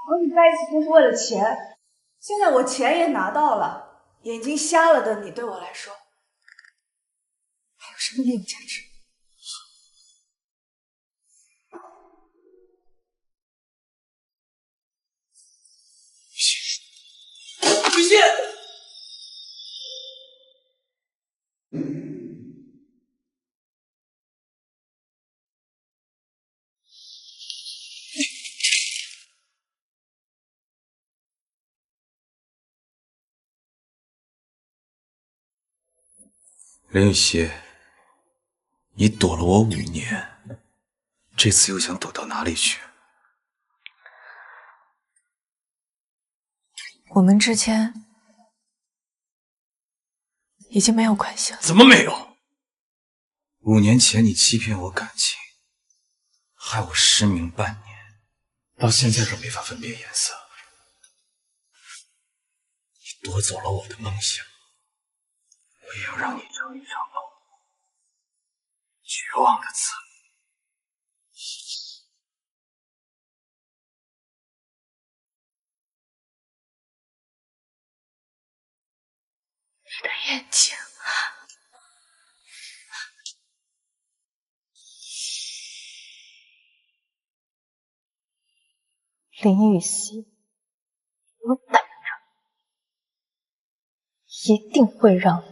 和你在一起就是为了钱，现在我钱也拿到了，眼睛瞎了的你对我来说还有什么利用价值？雨欣，林雨熙，你躲了我5年，这次又想躲到哪里去？我们之间已经没有关系了。怎么没有？5年前你欺骗我感情，害我失明半年，到现在都没法分辨颜色。你夺走了我的梦想，我也要让你尝一尝绝望的滋味。你的眼睛，林雨熙，我等着，一定会让你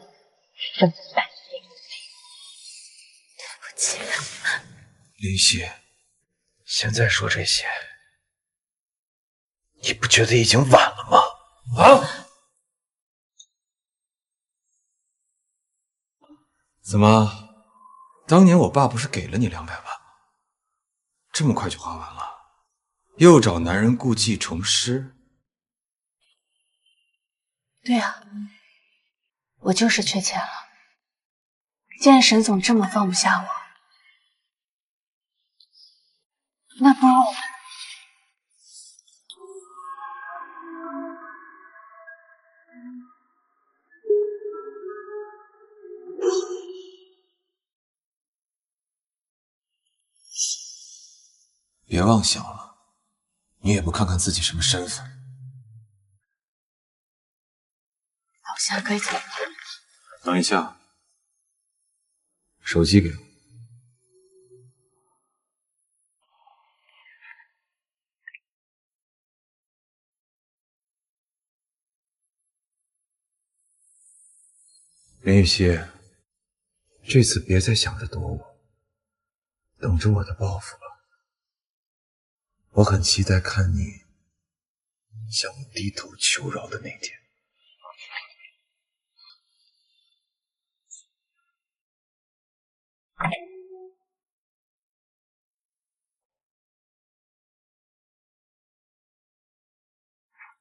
身败名裂。对不起，林雨熙，现在说这些，你不觉得已经晚了吗？啊？怎么？当年我爸不是给了你200万吗？这么快就花完了？又找男人故技重施？对啊，我就是缺钱了。既然沈总这么放不下我，那不如我们别妄想了，你也不看看自己什么身份。那我现在可以走了。等一下，手机给我。林雨熙，这次别再想着躲我，等着我的报复吧。我很期待看你向我低头求饶的那天。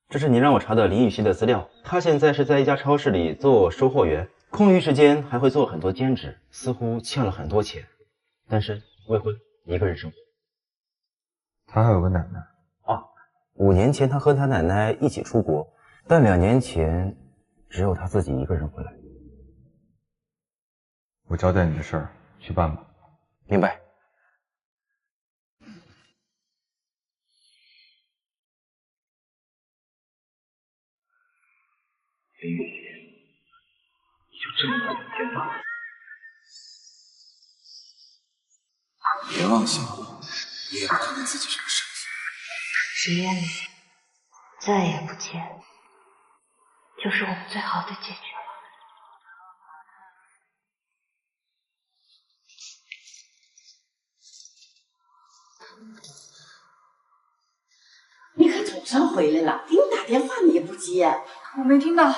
这是你让我查的林雨熙的资料，她现在是在一家超市里做售货员，空余时间还会做很多兼职，似乎欠了很多钱，单身未婚，一个人生活。他还有个奶奶啊，5年前他和他奶奶一起出国，但2年前只有他自己一个人回来。我交代你的事儿，去办吧。明白。林雨熙，你就这么不想见爸爸？别妄想了，你也不看看自己什么身份。只愿你再也不见，就是我们最好的结局了。你可总算回来了，给你打电话你也不接。我没听到，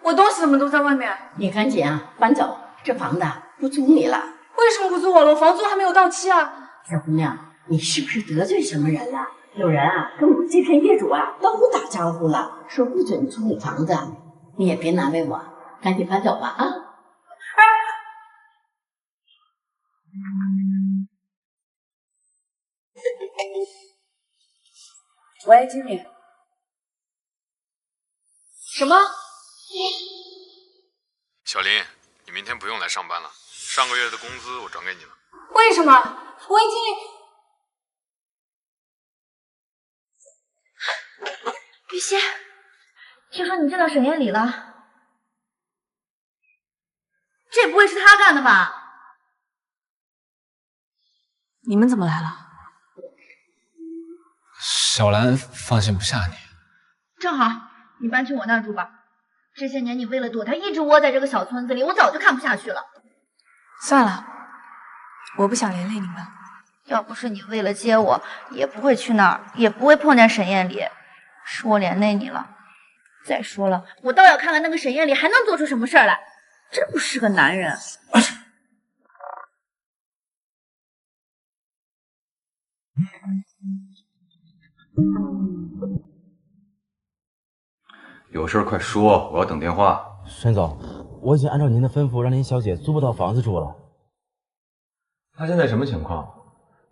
我东西怎么都在外面？你赶紧啊，搬走，这房子不租你了。为什么不租我了？我房租还没有到期啊！小姑娘，你是不是得罪什么人了？有人啊跟我们这片业主啊都打招呼了，说不准租你房子。你也别难为我，赶紧搬走吧啊！喂，经理。什么？小林，你明天不用来上班了，上个月的工资我转给你了。为什么？喂，经理。雨欣，听说你见到沈艳里了，这不会是他干的吧？你们怎么来了？小兰放心不下你。正好，你搬去我那儿住吧。这些年你为了躲他，一直窝在这个小村子里，我早就看不下去了。算了，我不想连累你们。要不是你为了接我，也不会去那儿，也不会碰见沈艳里，是我连累你了。再说了，我倒要看看那个沈艳里还能做出什么事儿来，真不是个男人。有事快说，我要等电话。沈总，我已经按照您的吩咐，让林小姐租不到房子住了。他现在什么情况？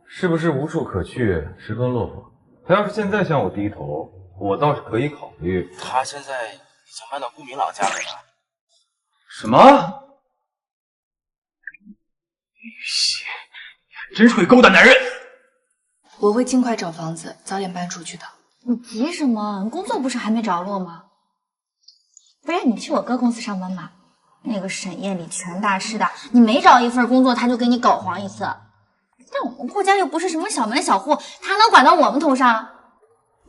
是不是无处可去，十分落魄？他要是现在向我低头，我倒是可以考虑。他现在已经搬到顾明朗家里了。什么？雨欣，你还真是会勾搭男人！我会尽快找房子，早点搬出去的。你急什么？你工作不是还没着落吗？不然你去我哥公司上班吧。那个沈艳里权大势大，你每找一份工作，他就给你搞黄一次。但我们顾家又不是什么小门小户，他能管到我们头上？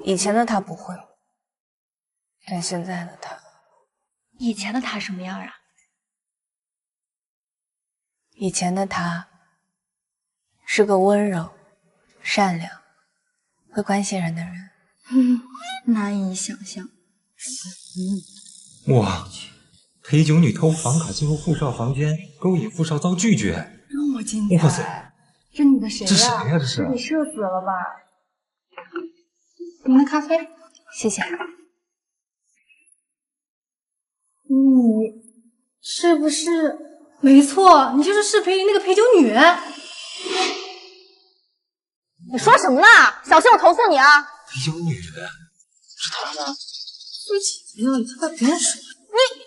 以前的他不会，但现在的他，以前的他什么样啊？以前的他是个温柔、善良、会关心人的人。难以想象。哇，陪酒女偷房卡进入富少房间，勾引富少遭拒绝。这么精彩！哇塞，这女的谁呀？这谁呀？这是？你社死了吧？您的咖啡，谢谢。你是不是？没错，你就是视频里那个陪酒女。你说什么呢？小心我投诉你啊！陪酒女是她吗？说姐妹了，你快别说。你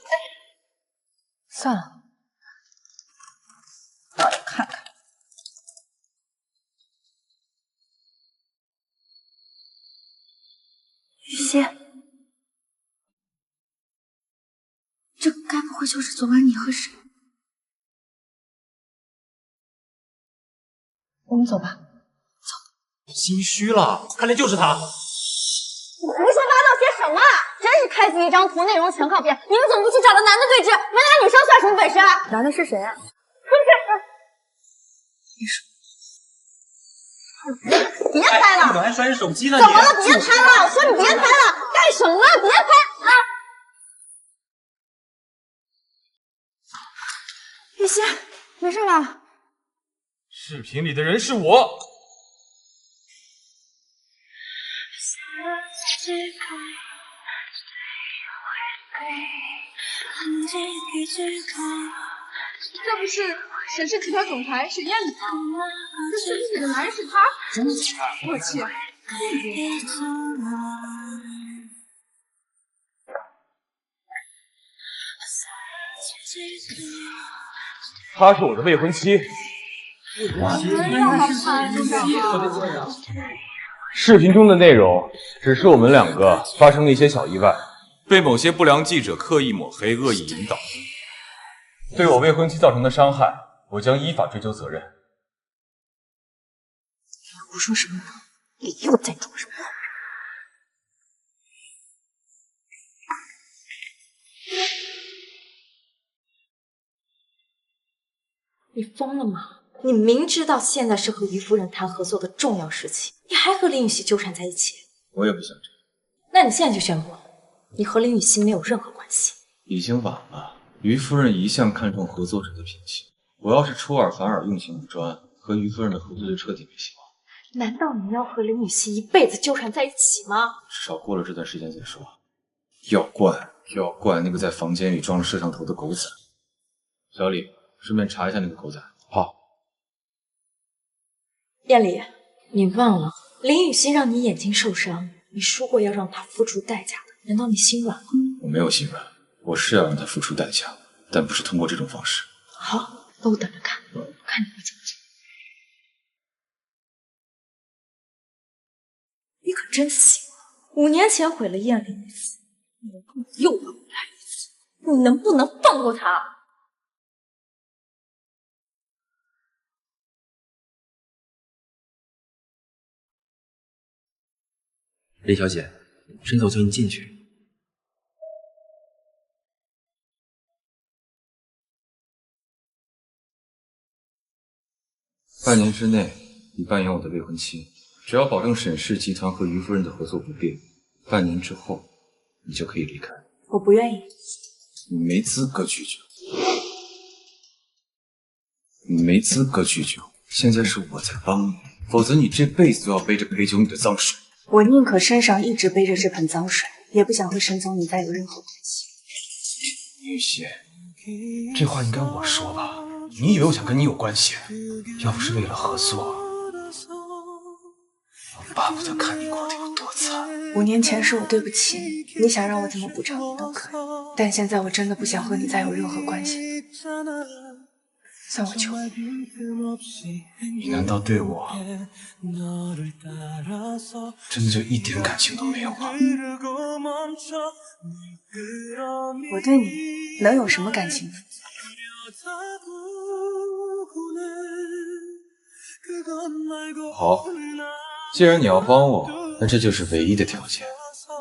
算了，倒要看看。雨欣，这该不会就是昨晚你和谁？我们走吧。心虚了，看来就是他。你胡说八道些什么？真是开局一张图，内容全靠编。你们怎么不去找个男的对峙？没拿女生算什么本事啊？男的是谁啊？别拍了！怎么还摔人手机呢？怎么了？别拍了！我说你别拍了，干什么？别拍啊！雨欣，没事吧？视频里的人是我。这不是沈氏集团总裁沈艳里吗？这视频里的男人是他？真的假的？我去，她是我的未婚妻。视频中的内容只是我们两个发生了一些小意外，被某些不良记者刻意抹黑、恶意引导，对我未婚妻造成的伤害，我将依法追究责任。你胡说什么呢？你又在装什么？你疯了吗？你明知道现在是和于夫人谈合作的重要时期，你还和林雨熙纠缠在一起？我也不想这样。那你现在就宣布，你和林雨熙没有任何关系。已经晚了。于夫人一向看重合作者的品性，我要是出尔反尔、用情不专，和于夫人的合作就彻底没希望。难道你要和林雨熙一辈子纠缠在一起吗？至少过了这段时间再说。要怪那个在房间里装了摄像头的狗仔。小李，顺便查一下那个狗仔。好。艳丽，你忘了林雨熙让你眼睛受伤，你说过要让他付出代价的，难道你心软了？我没有心软，我是要让他付出代价，但不是通过这种方式。好，那我等着看，看你会怎么做。你可真行啊！ 5年前毁了燕玲一次，又要来一次，你能不能放过他？李小姐，沈总叫你进去。半年之内，你扮演我的未婚妻，只要保证沈氏集团和于夫人的合作不变，半年之后你就可以离开。我不愿意。你没资格拒绝。你没资格拒绝我。现在是我在帮你，否则你这辈子都要背着陪酒女的脏水。我宁可身上一直背着这盆脏水，也不想和沈总你再有任何关系。雨熙，这话应该我说吧？你以为我想跟你有关系？要不是为了合作，我巴不得看你过得有多惨。5年前是我对不起你，你想让我怎么补偿你都可以，但现在我真的不想和你再有任何关系。算我求你。你难道对我真的就一点感情都没有吗？我对你能有什么感情呢？好，既然你要帮我，那这就是唯一的条件。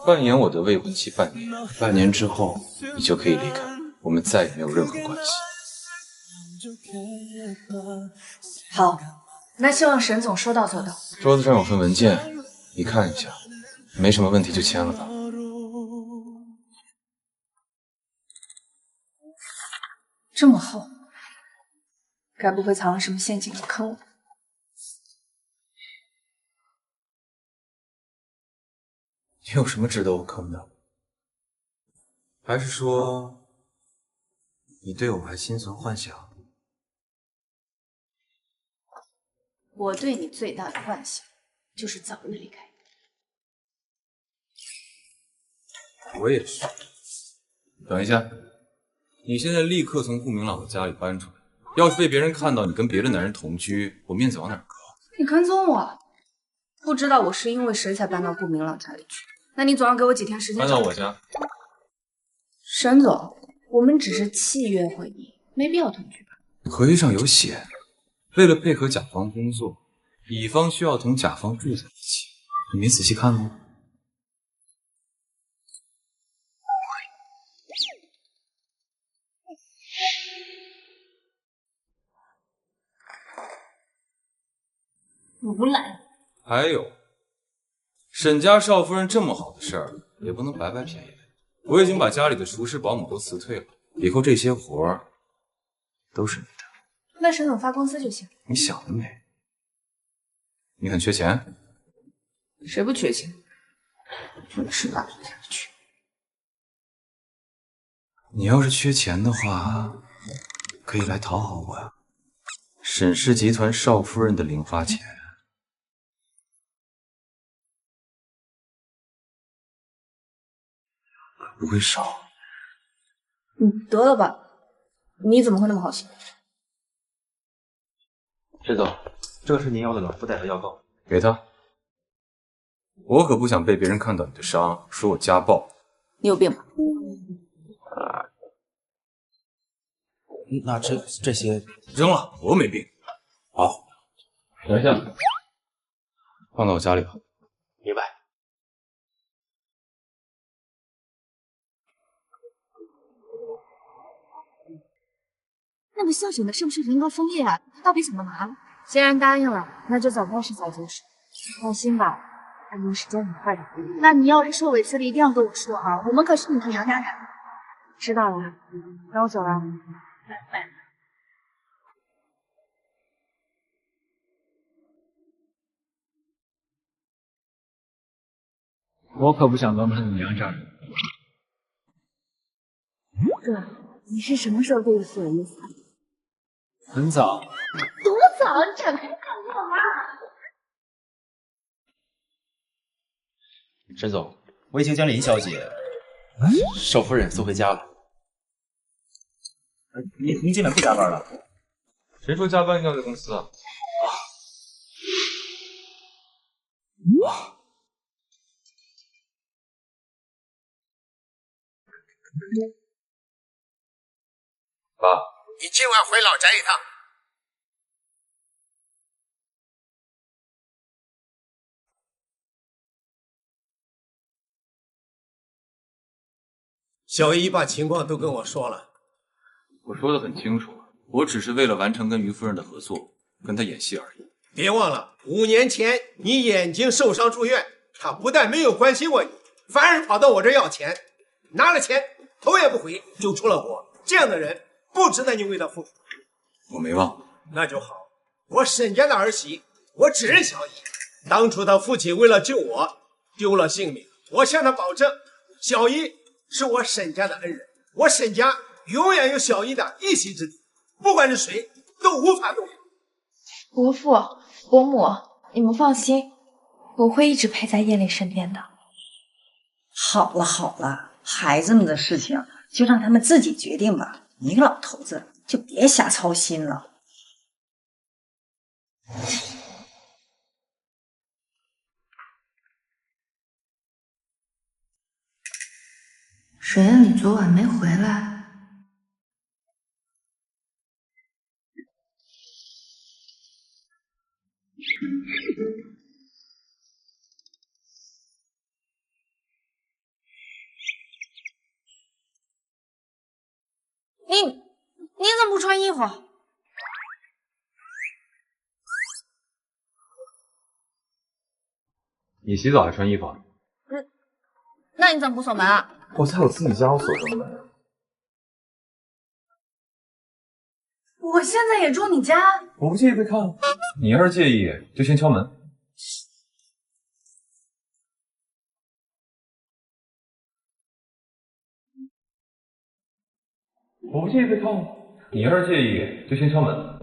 扮演我的未婚妻半年，半年之后你就可以离开，我们再也没有任何关系。好，那希望沈总说到做到。桌子上有份文件，你看一下，没什么问题就签了吧。这么厚，该不会藏了什么陷阱要坑我？你有什么值得我坑的？还是说你对我还心存幻想？我对你最大的幻想就是早日离开。我也是。等一下，你现在立刻从顾明朗的家里搬出来。要是被别人看到你跟别的男人同居，我面子往哪搁？你跟踪我？不知道我是因为谁才搬到顾明朗家里去？那你总要给我几天时间。搬到我家。沈总，我们只是契约婚姻，没必要同居吧？合约上有写，为了配合甲方工作，乙方需要同甲方住在一起。你没仔细看吗？无赖。还有，沈家少夫人这么好的事儿，也不能白白便宜。我已经把家里的厨师、保姆都辞退了，以后这些活儿都是你的。那沈总发工资就行。你想得美！你很缺钱？谁不缺钱？真是哪里哪里去。你要是缺钱的话，可以来讨好我呀。沈氏集团少夫人的零花钱可不会少。得了吧，你怎么会那么好心？沈总，这是您要的暖敷袋和药膏，给他。我可不想被别人看到你的伤，说我家暴。你有病吧？那这些扔了，我没病。好，等一下，放到我家里吧。明白。那个姓沈的是不是人格分裂啊？他到底怎么了？既然答应了，那就早开始早结束。放心吧，安定时间很快的。那你要是受委屈了，一定要跟我说啊，我们可是你的娘家人。知道了，那我走了。拜拜。我可不想当他的娘家人。哥，你是什么时候对付我意思？很早。多早？你展开看过吗？沈总，我已经将林小姐、少夫人送回家了。您今晚不加班了？谁说加班一定要在公司啊？爸，你今晚回老宅一趟。小姨把情况都跟我说了。我说的很清楚，我只是为了完成跟于夫人的合作，跟她演戏而已。别忘了，5年前你眼睛受伤住院，她不但没有关心过你，反而跑到我这儿要钱，拿了钱头也不回就出了国。这样的人不值得你为他付出。我没忘。那就好。我沈家的儿媳，我只认小姨。当初她父亲为了救我丢了性命，我向她保证，小姨是我沈家的恩人，我沈家永远有小姨的一席之地，不管是谁都无法动摇。伯父、伯母，你们放心，我会一直陪在叶磊身边的。好了好了，孩子们的事情就让他们自己决定吧，你老头子就别瞎操心了。沈燕，你昨晚没回来？你怎么不穿衣服？你洗澡还穿衣服啊？那你怎么不锁门啊？我在我自己家，我锁什么门？我现在也住你家。我不介意被看，你要是介意，就先敲门。我不介意被看，你要是介意，就先敲门。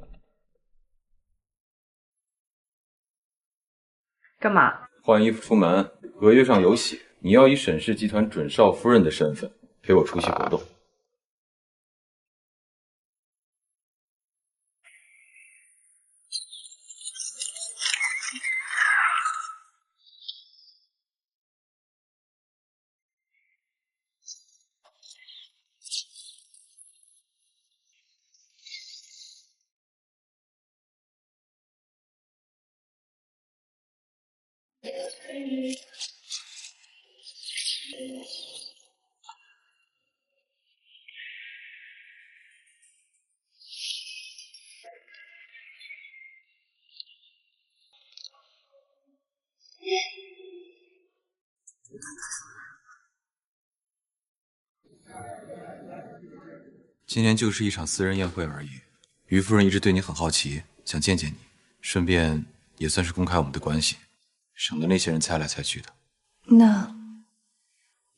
干嘛？换衣服出门，合约上有写，你要以沈氏集团准少夫人的身份陪我出席活动。今天就是一场私人宴会而已。于夫人一直对你很好奇，想见见你，顺便也算是公开我们的关系，省得那些人猜来猜去的。那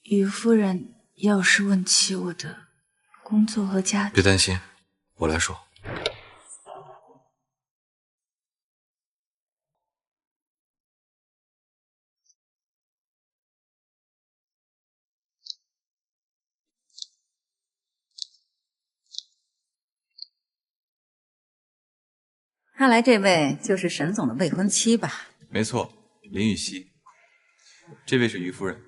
于夫人要是问起我的工作和家庭，别担心，我来说。看来这位就是沈总的未婚妻吧？没错，林雨熙。这位是于夫人。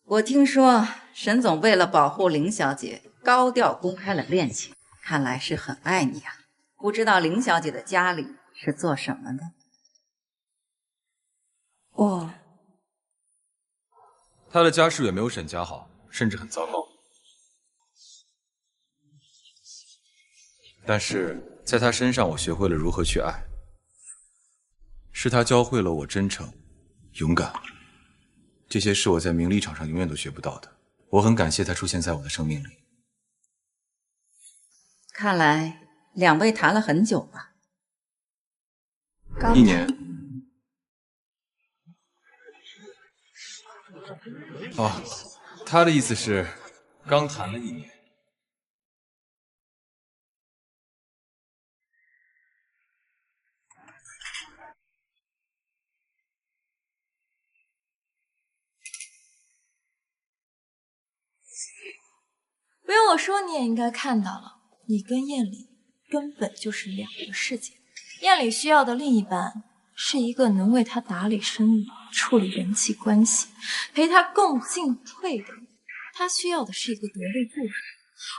我听说沈总为了保护林小姐，高调公开了恋情，看来是很爱你啊。不知道林小姐的家里是做什么的？她的家世远没有沈家好，甚至很糟糕。但是在她身上，我学会了如何去爱。是她教会了我真诚、勇敢，这些是我在名利场上永远都学不到的。我很感谢她出现在我的生命里。看来两位谈了很久吧？1年。哦，他的意思是刚谈了1年。不用我说，你也应该看到了，你跟燕里根本就是两个世界。燕里需要的另一半是一个能为他打理生意、处理人际关系、陪他共进退的人。他需要的是一个得力助手，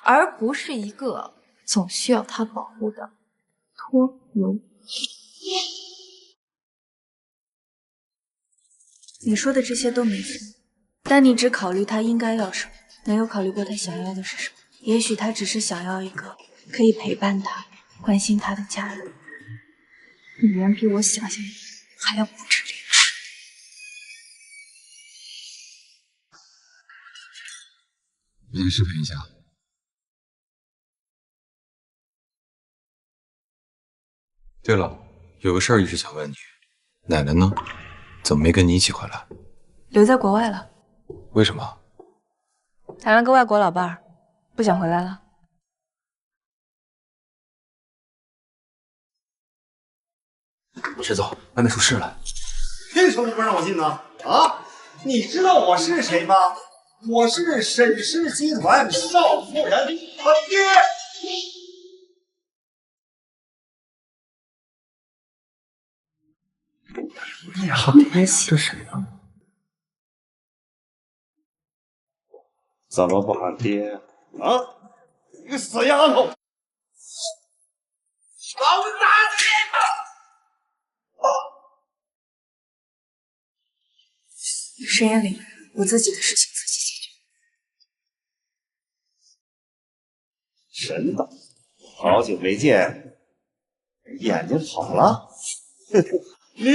而不是一个总需要他保护的拖油瓶。你说的这些都没错，但你只考虑他应该要什么，没有考虑过他想要的是什么。也许他只是想要一个可以陪伴他、关心他的家人。你远比我想象的还要不知廉耻。我先视频一下。对了，有个事儿一直想问你，奶奶呢？怎么没跟你一起回来？留在国外了。为什么？谈了个外国老伴儿，不想回来了。沈总，外面出事了。凭什么不让我进呢？啊，你知道我是谁吗？我是沈氏集团少夫人他爹。哎呀，好贴心，这谁呢？怎么不喊爹啊？你个死丫头！老子打死你！沈艳玲，我自己的事情自己解决。沈总，好久没见，眼睛好了？你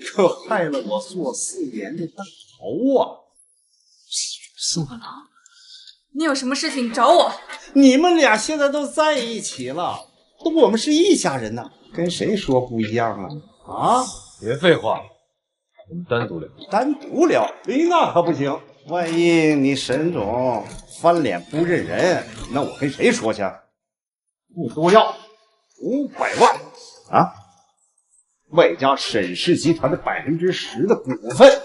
可害了我做4年的大头啊！怎么了？你有什么事情找我？你们俩现在都在一起了，我们是一家人呐，跟谁说不一样啊？啊！别废话，我们单独聊。单独聊？那可不行，万一你沈总翻脸不认人，那我跟谁说去？不多要500万啊！外加沈氏集团的10%的股份。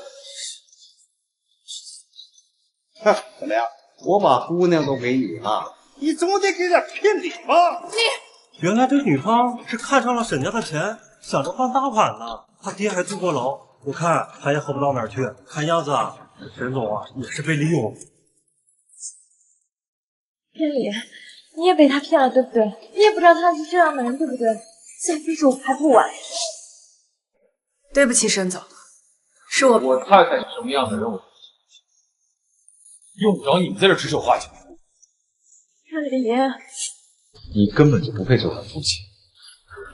哼，怎么样？我把姑娘都给你了，你总得给点聘礼吧？原来这女方是看上了沈家的钱，想着翻大盘呢。他爹还坐过牢，我看他也好不到哪儿去。看样子啊，沈总啊也是被利用。天理，你也被他骗了，对不对？你也不知道他是这样的人，对不对？现在分手还不晚。对不起，沈总，是我。我太太是什么样的人，我用不着你们在这指手画脚。天理，你根本就不配做他父亲。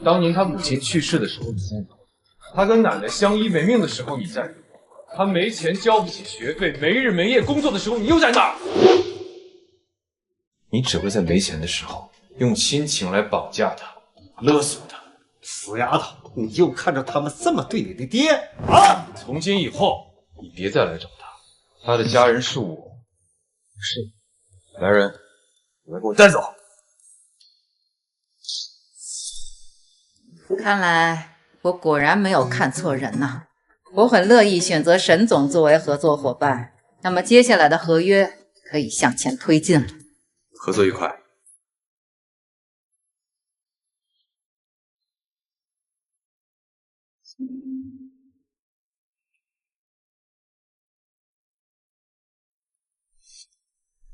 当年他母亲去世的时候你在哪？他跟奶奶相依为命的时候你在哪？他没钱交不起学费，没日没夜工作的时候你又在哪？你只会在没钱的时候用亲情来绑架他，勒索他。死丫头，你就看着他们这么对你的爹啊！从今以后，你别再来找他，他的家人是我，不是你。来人，你们给我带走。看来我果然没有看错人呐！我很乐意选择沈总作为合作伙伴，那么接下来的合约可以向前推进了。合作愉快。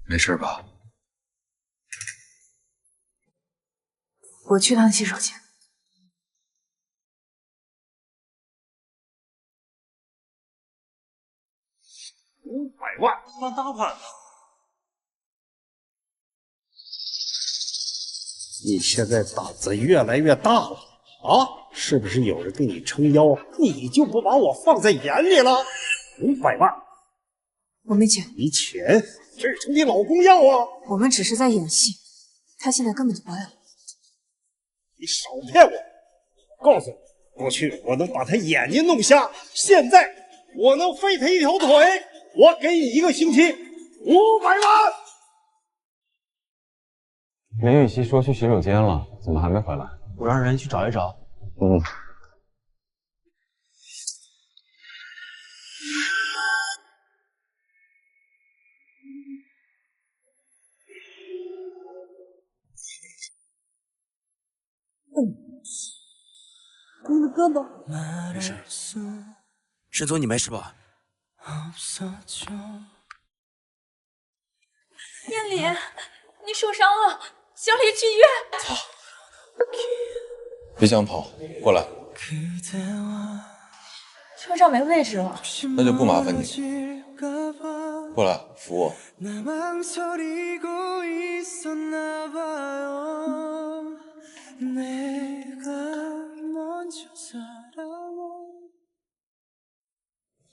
没事吧？我去趟洗手间。500万翻大盘呢？你现在胆子越来越大了啊！是不是有人给你撑腰，你就不把我放在眼里了？500万，我没钱。没钱，这是你老公要啊！我们只是在演戏，他现在根本就不爱我。你少骗我！告诉你，过去我能把他眼睛弄瞎，现在我能废他一条腿。我给你1个星期，500万。林雨熙说去洗手间了，怎么还没回来？我让人去找一找。嗯。你的胳膊。没事。沈总，你没事吧？燕里，你受伤了，小李去医院。操！别想跑，过来。车上没位置了，那就不麻烦你。过来扶我。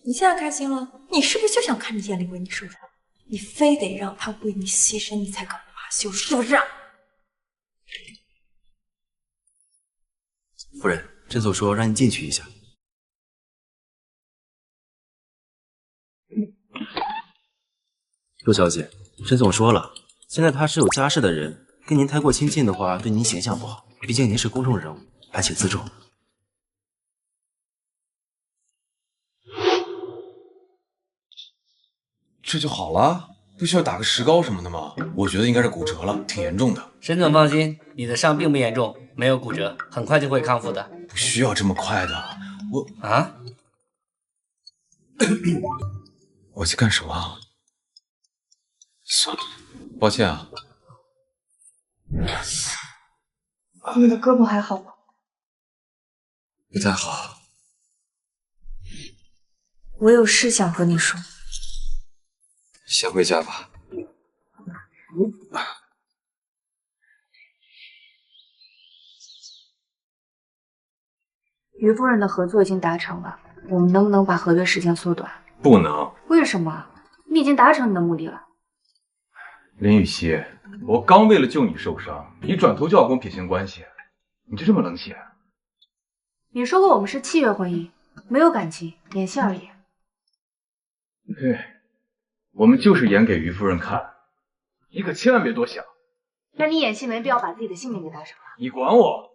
你现在开心了？你是不是就想看着燕里为你受伤？你非得让他为你牺牲，你才肯罢休，是不是？夫人，甄总说让你进去一下。陆小姐，甄总说了，现在他是有家室的人，跟您太过亲近的话，对您形象不好。毕竟您是公众人物，还请自重。这就好了？不需要打个石膏什么的吗？我觉得应该是骨折了，挺严重的。沈总放心，你的伤并不严重，没有骨折，很快就会康复的。不需要这么快的，我在干什么啊？算了，抱歉啊。你的胳膊还好吗？不太好。我有事想和你说。先回家吧。于夫人的合作已经达成了，我们能不能把合约时间缩短？不能。为什么？你已经达成你的目的了。林雨熙，我刚为了救你受伤，你转头就要跟我撇清关系，你就这么冷血？你说过我们是契约婚姻，没有感情，演戏而已。对，我们就是演给于夫人看，你可千万别多想。那你演戏没必要把自己的性命给搭上了。你管我？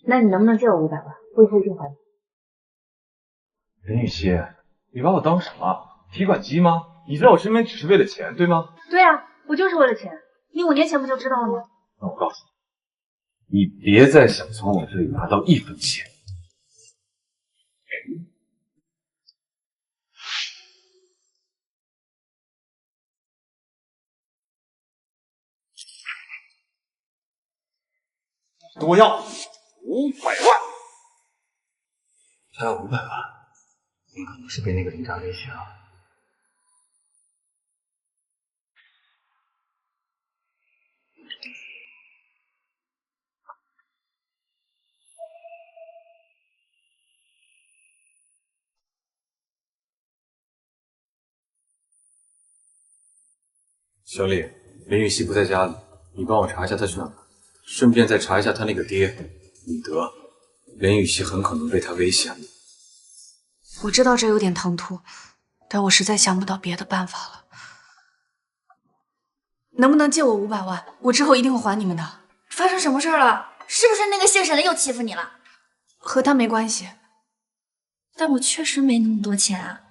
那你能不能借我500万？我以后一定还你。林雨熙，你把我当什么提款机吗？你在我身边只是为了钱，对吗？对啊，我就是为了钱。你5年前不就知道了吗？那我告诉你，你别再想从我这里拿到1分钱。多要500万，他要500万，你可能是被那个林渣威胁了。小李，林雨熙不在家里，你帮我查一下他去哪儿，顺便再查一下他那个爹李德。林雨熙很可能被他威胁了。我知道这有点唐突，但我实在想不到别的办法了。能不能借我500万？我之后一定会还你们的。发生什么事了？是不是那个谢婶子又欺负你了？和他没关系。但我确实没那么多钱啊。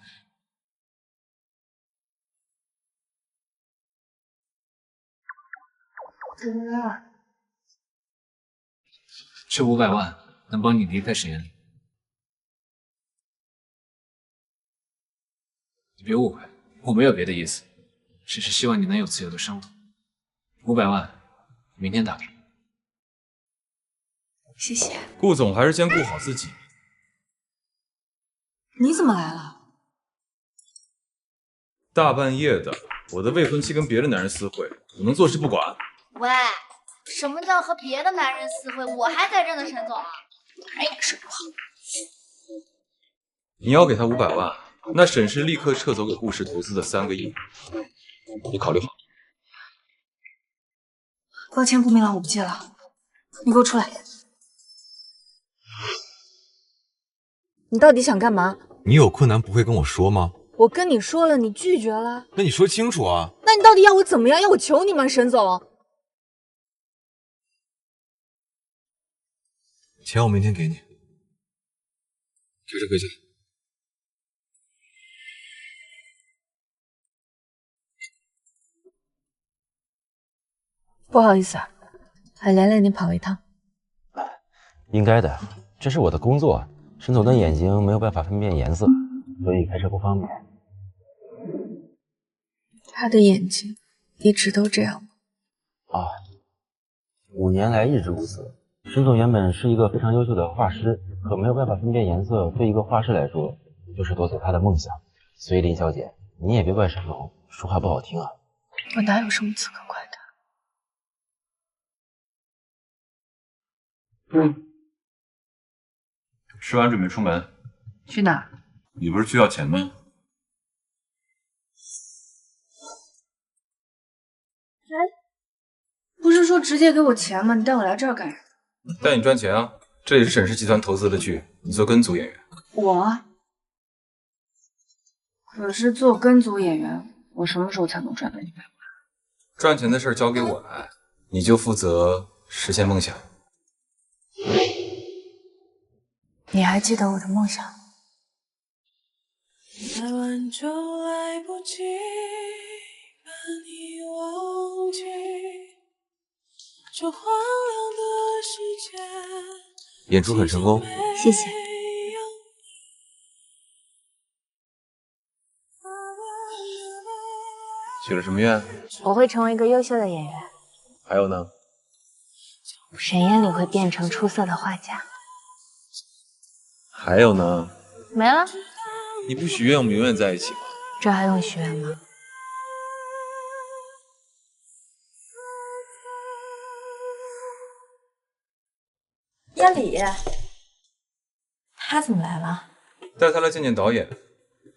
这500万能帮你离开沈岩里。你别误会，我没有别的意思，只是希望你能有自由的生活。500万，明天打给你。谢谢。顾总还是先顾好自己。你怎么来了？大半夜的，我的未婚妻跟别的男人私会，我能坐视不管？喂，什么叫和别的男人私会？我还在这呢，沈总。哪有什么？你要给他500万，那沈氏立刻撤走给顾氏投资的3个亿，你考虑好？抱歉，顾明朗，我不借了。你给我出来！你到底想干嘛？你有困难不会跟我说吗？我跟你说了，你拒绝了。那你说清楚啊！那你到底要我怎么样？要我求你吗，沈总？钱我明天给你。开车回家。不好意思啊，还连累你跑一趟。应该的，这是我的工作。沈总的眼睛没有办法分辨颜色，所以开车不方便。他的眼睛一直都这样吗？啊，5年来一直如此。沈总原本是一个非常优秀的画师，可没有办法分辨颜色，对一个画师来说，就是夺走他的梦想。所以林小姐，你也别怪沈总说话不好听啊。我哪有什么资格怪他？吃完准备出门。去哪儿？你不是去要钱吗？不是说直接给我钱吗？你带我来这儿干啥？带你赚钱啊！这里是沈氏集团投资的剧，你做跟组演员。我？可是做跟组演员，我什么时候才能赚到100万？赚钱的事交给我来，你就负责实现梦想。你还记得我的梦想吗？太晚就来不及把你忘记，这荒凉的世界。演出很成功，谢谢。许了什么愿？我会成为一个优秀的演员，还有呢？沈烟里会变成出色的画家。还有呢？没了。你不许愿，我们永远在一起吗？这还用许愿吗？燕里，他怎么来了？带他来见见导演，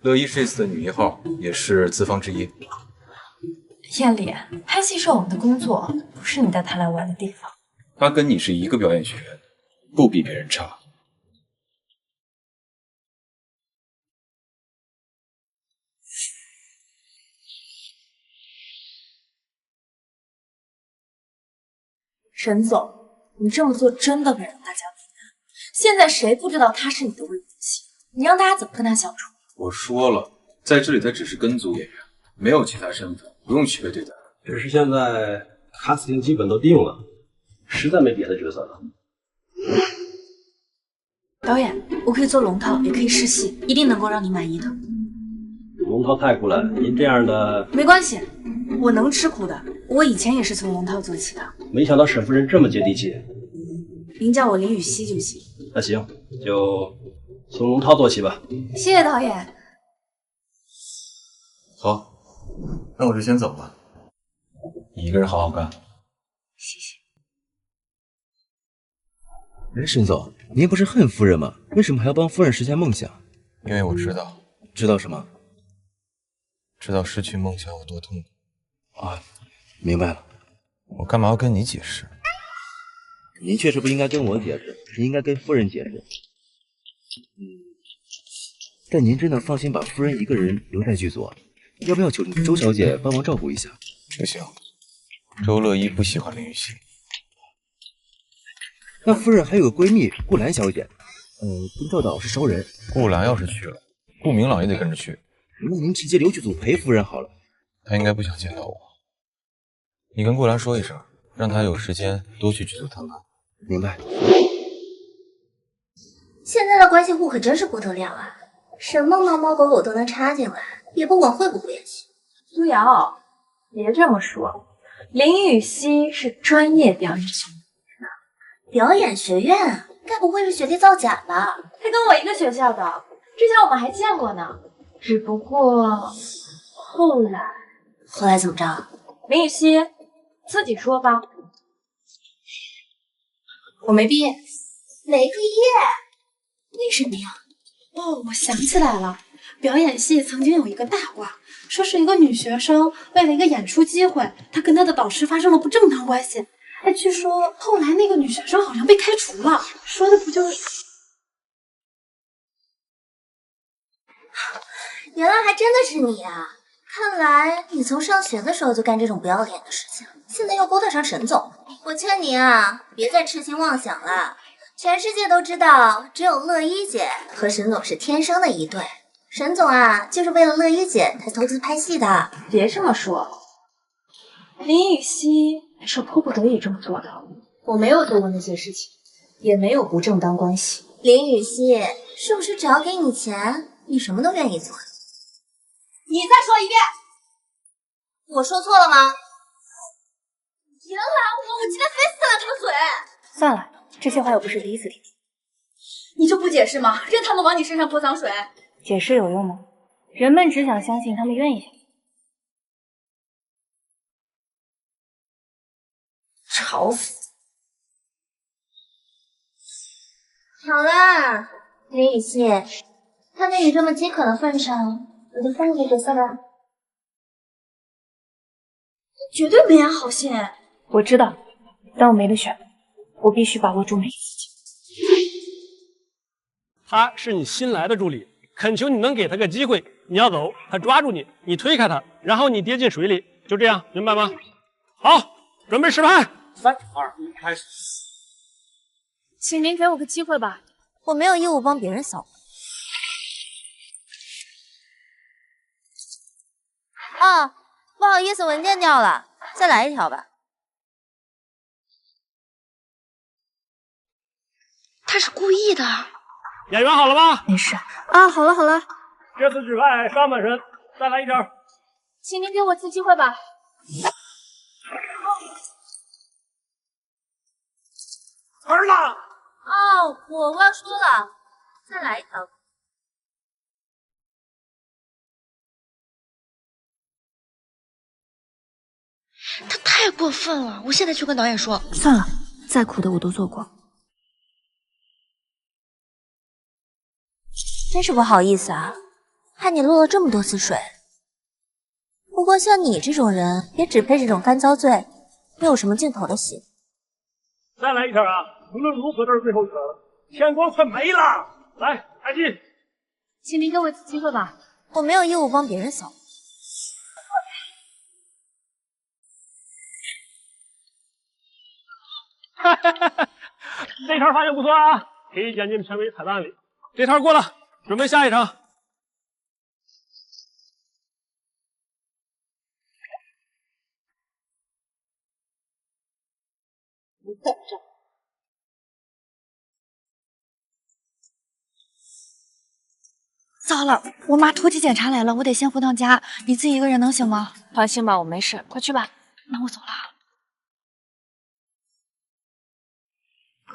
乐一这次的女1号，也是资方之一。燕里，拍戏是我们的工作，不是你带他来玩的地方。他跟你是一个表演学院，不比别人差。沈总，你这么做真的会让大家为难。现在谁不知道他是你的未婚妻？你让大家怎么跟他相处？我说了，在这里他只是跟组演员，没有其他身份，不用区别对待。只是现在卡斯汀基本都定了，实在没别的角色了。导演，我可以做龙套，也可以试戏，一定能够让你满意的。龙套太苦了，您这样的没关系，我能吃苦的。我以前也是从龙套做起的。没想到沈夫人这么接地气。您叫我林雨熙就行。那行，就从龙套做起吧。谢谢导演。好，那我就先走了。你一个人好好干。谢谢。哎，沈总，您不是恨夫人吗？为什么还要帮夫人实现梦想？因为我知道。知道什么？知道失去梦想有多痛苦。啊，明白了。我干嘛要跟你解释？您确实不应该跟我解释，您应该跟夫人解释。但您真的放心把夫人一个人留在剧组？要不要求周小姐帮忙照顾一下？不行，周乐一不喜欢林雨熙。那夫人还有个闺蜜顾兰小姐，跟赵导是熟人。顾兰要是去了，顾明朗也得跟着去。那您直接留剧组陪夫人好了。她应该不想见到我。你跟顾兰说一声，让她有时间多去剧组探班。明白。现在的关系户可真是不得了啊，什么猫猫狗狗都能插进来，也不管会不会演戏。苏瑶，别这么说，林雨熙是专业表演学院。表演学院？该不会是学弟造假吧？他跟我一个学校的，之前我们还见过呢。只不过后来怎么着？林雨熙自己说吧。我没毕业。没毕业？为什么呀？哦，我想起来了，表演系曾经有一个大瓜，说是一个女学生为了一个演出机会，她跟她的导师发生了不正当关系。哎，据说后来那个女学生好像被开除了，说的不就是……原来还真的是你啊！看来你从上学的时候就干这种不要脸的事情，现在又勾搭上沈总。我劝你啊，别再痴心妄想了。全世界都知道，只有乐一姐和沈总是天生的一对。沈总啊，就是为了乐一姐才投资拍戏的。别这么说，林雨熙是迫不得已这么做的。我没有做过那些事情，也没有不正当关系。林雨熙，是不是只要给你钱，你什么都愿意做？你再说一遍，我说错了吗？原来我今天非撕了这个嘴。算了，这些话又不是第一次听。你就不解释吗？任他们往你身上泼脏水。解释有用吗？人们只想相信他们愿意相信。吵死！好啦，林雨熙，看在你这么饥渴的份上，我就分你个角色吧。绝对没安好心。我知道，但我没得选，我必须把握住每一次机会。他是你新来的助理，恳求你能给他个机会。你要走，他抓住你，你推开他，然后你跌进水里，就这样，明白吗？好，准备实拍，3、2、1，开始。请您给我个机会吧，我没有义务帮别人扫。哦，不好意思，文件掉了，再来一条吧。他是故意的。演员好了吗？没事啊，好了好了。这次只拍上半身，再来一条。请您给我次机会吧。儿子。哦，我忘说了，再来一条。他太过分了，我现在去跟导演说。算了，再苦的我都做过。真是不好意思啊，害你落了这么多次水。不过像你这种人，也只配这种干遭罪，没有什么镜头的戏。再来一条啊！无论如何都是最后一条了，天光快没了。来，开机。请您给我一次机会吧。我没有义务帮别人扫。哈哈哈哈！这条发现不错啊，可以剪进片尾彩蛋里。这条过了，准备下一场。你等着。糟了，我妈突击检查来了，我得先回趟家。你自己一个人能行吗？放心吧，我没事，快去吧。那我走了。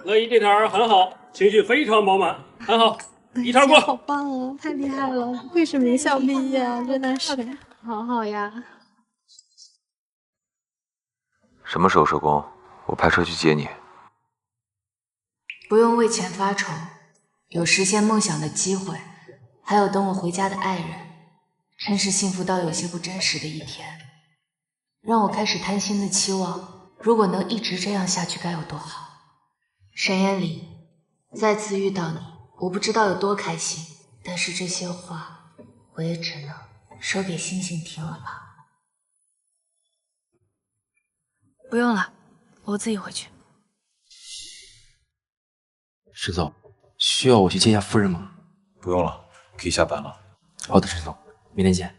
乐怡这条很好，情绪非常饱满，很好，一条过。好棒哦，太厉害了，不愧是名校毕业，真的是好好呀。什么时候收工？我派车去接你。不用为钱发愁，有实现梦想的机会，还有等我回家的爱人，真是幸福到有些不真实的一天，让我开始贪心的期望，如果能一直这样下去该有多好。沈烟里，再次遇到你，我不知道有多开心，但是这些话我也只能说给星星听了吧。不用了，我自己回去。石总，需要我去接一下夫人吗？不用了，可以下班了。好的，石总，明天见。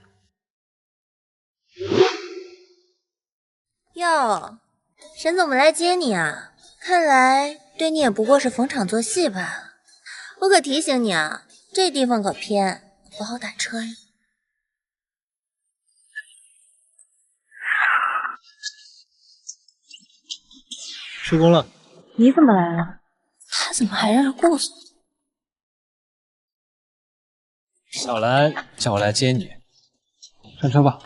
哟，沈总没来接你啊？看来对你也不过是逢场作戏吧。我可提醒你啊，这地方可偏，不好打车呀。收工了。你怎么来了？他怎么还让人顾死？小兰叫我来接你，上车吧。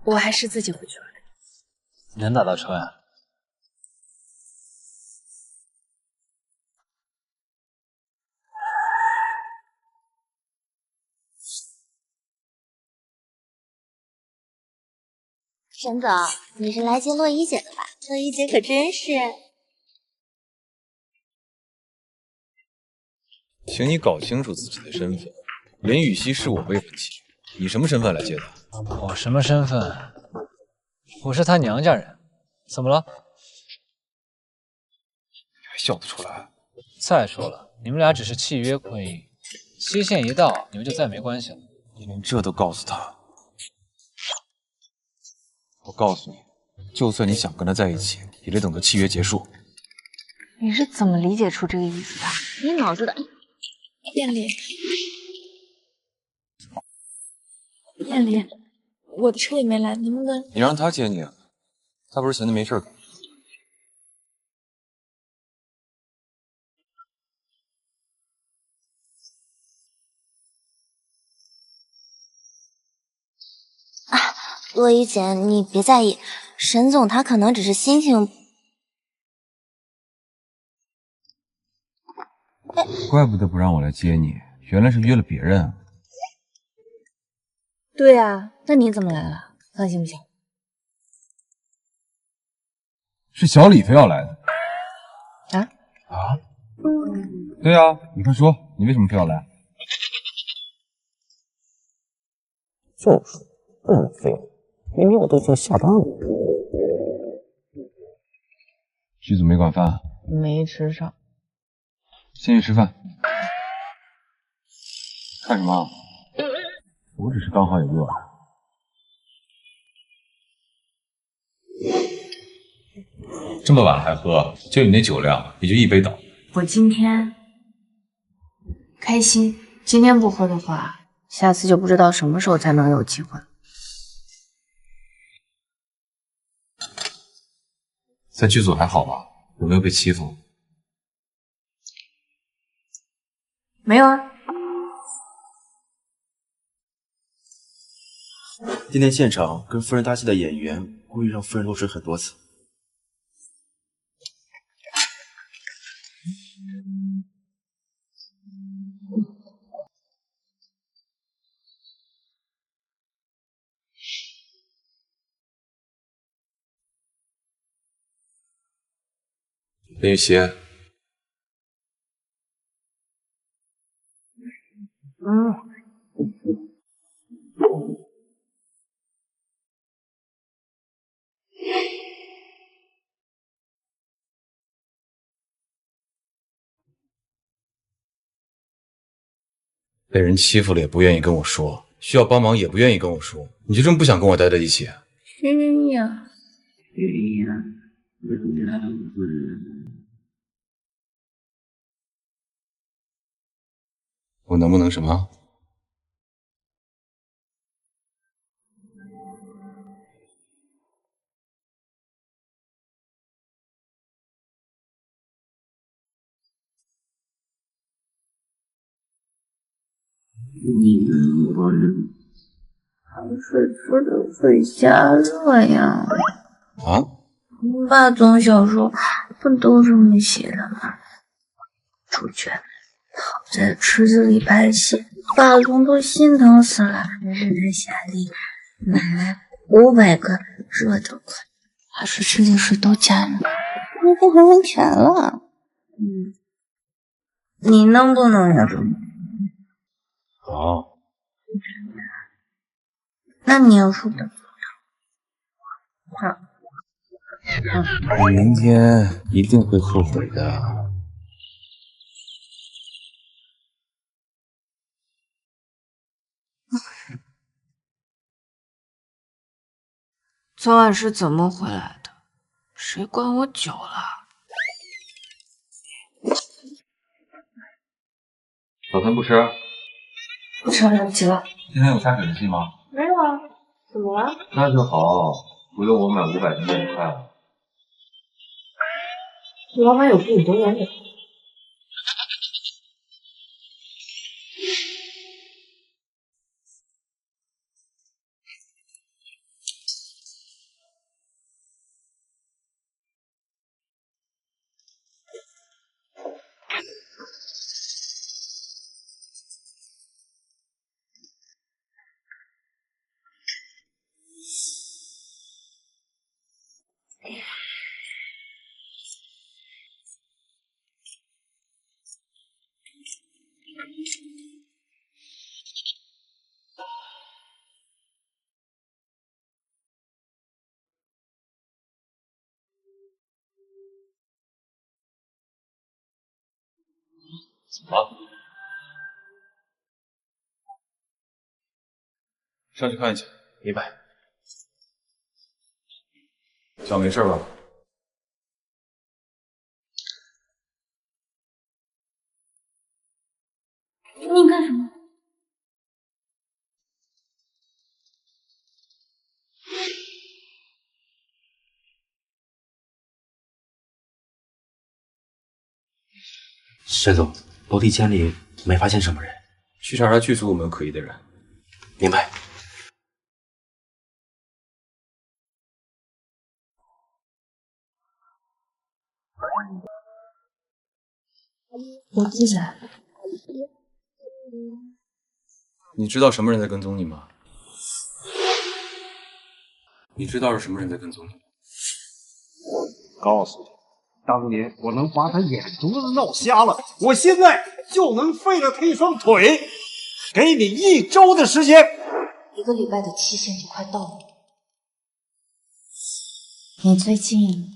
我还是自己回去吧。能打到车呀？沈总，你是来接洛伊姐的吧？洛伊姐可真是……请你搞清楚自己的身份。林雨熙是我未婚妻，你什么身份来接她？我什么身份？我是她娘家人。怎么了？你还笑得出来？再说了，你们俩只是契约婚姻，期限一到，你们就再没关系了。你连这都告诉她？我告诉你，就算你想跟他在一起，也得等到契约结束。你是怎么理解出这个意思的？你脑子的。艳丽，艳丽，我的车里没来，能不能？你让他接你啊？他不是闲的没事干？洛伊姐，你别在意，沈总他可能只是心情……怪不得不让我来接你，原来是约了别人啊。对啊，那你怎么来了？放心不行？是小李非要来的。啊？对啊，你快说，你为什么非要来？就是不能非要，明明我都已经下班了。剧组没管饭，没吃上。先去吃饭。看什么？我只是刚好也饿了。这么晚了还喝？就你那酒量，也就一杯倒。我今天开心，今天不喝的话，下次就不知道什么时候才能有机会。在剧组还好吧？有没有被欺负？没有啊。今天现场跟夫人搭戏的演员故意让夫人落水很多次。林雨熙，被人欺负了也不愿意跟我说，需要帮忙也不愿意跟我说，你就这么不想跟我待在一起？需要。我能不能什么？水出的水加热呀！啊？霸总小说不都这么写的吗？主角泡在池子里拍戏，霸总都心疼死了，还是他下令买来500个热的快，把水池里水都加热，那都还完钱了。你能不能呀？好。那你要说的好。你明天一定会后悔的。昨晚是怎么回来的？谁灌我酒了？早餐不吃？不吃了，来不及了。今天有下水的戏吗？没有啊，怎么了？那就好，不用我买500的面块了。老板有比你多远点。怎么了？上去看一下。明白。脚没事吧？你干什么？沈总，楼梯间里没发现什么人，去查查剧组有没有可疑的人。明白。我自己来。你知道什么人在跟踪你吗？你知道是什么人在跟踪你？告诉你，当年我能把他眼珠子弄瞎了，我现在就能废了他一双腿。给你1周的时间。1个礼拜的期限就快到了。你最近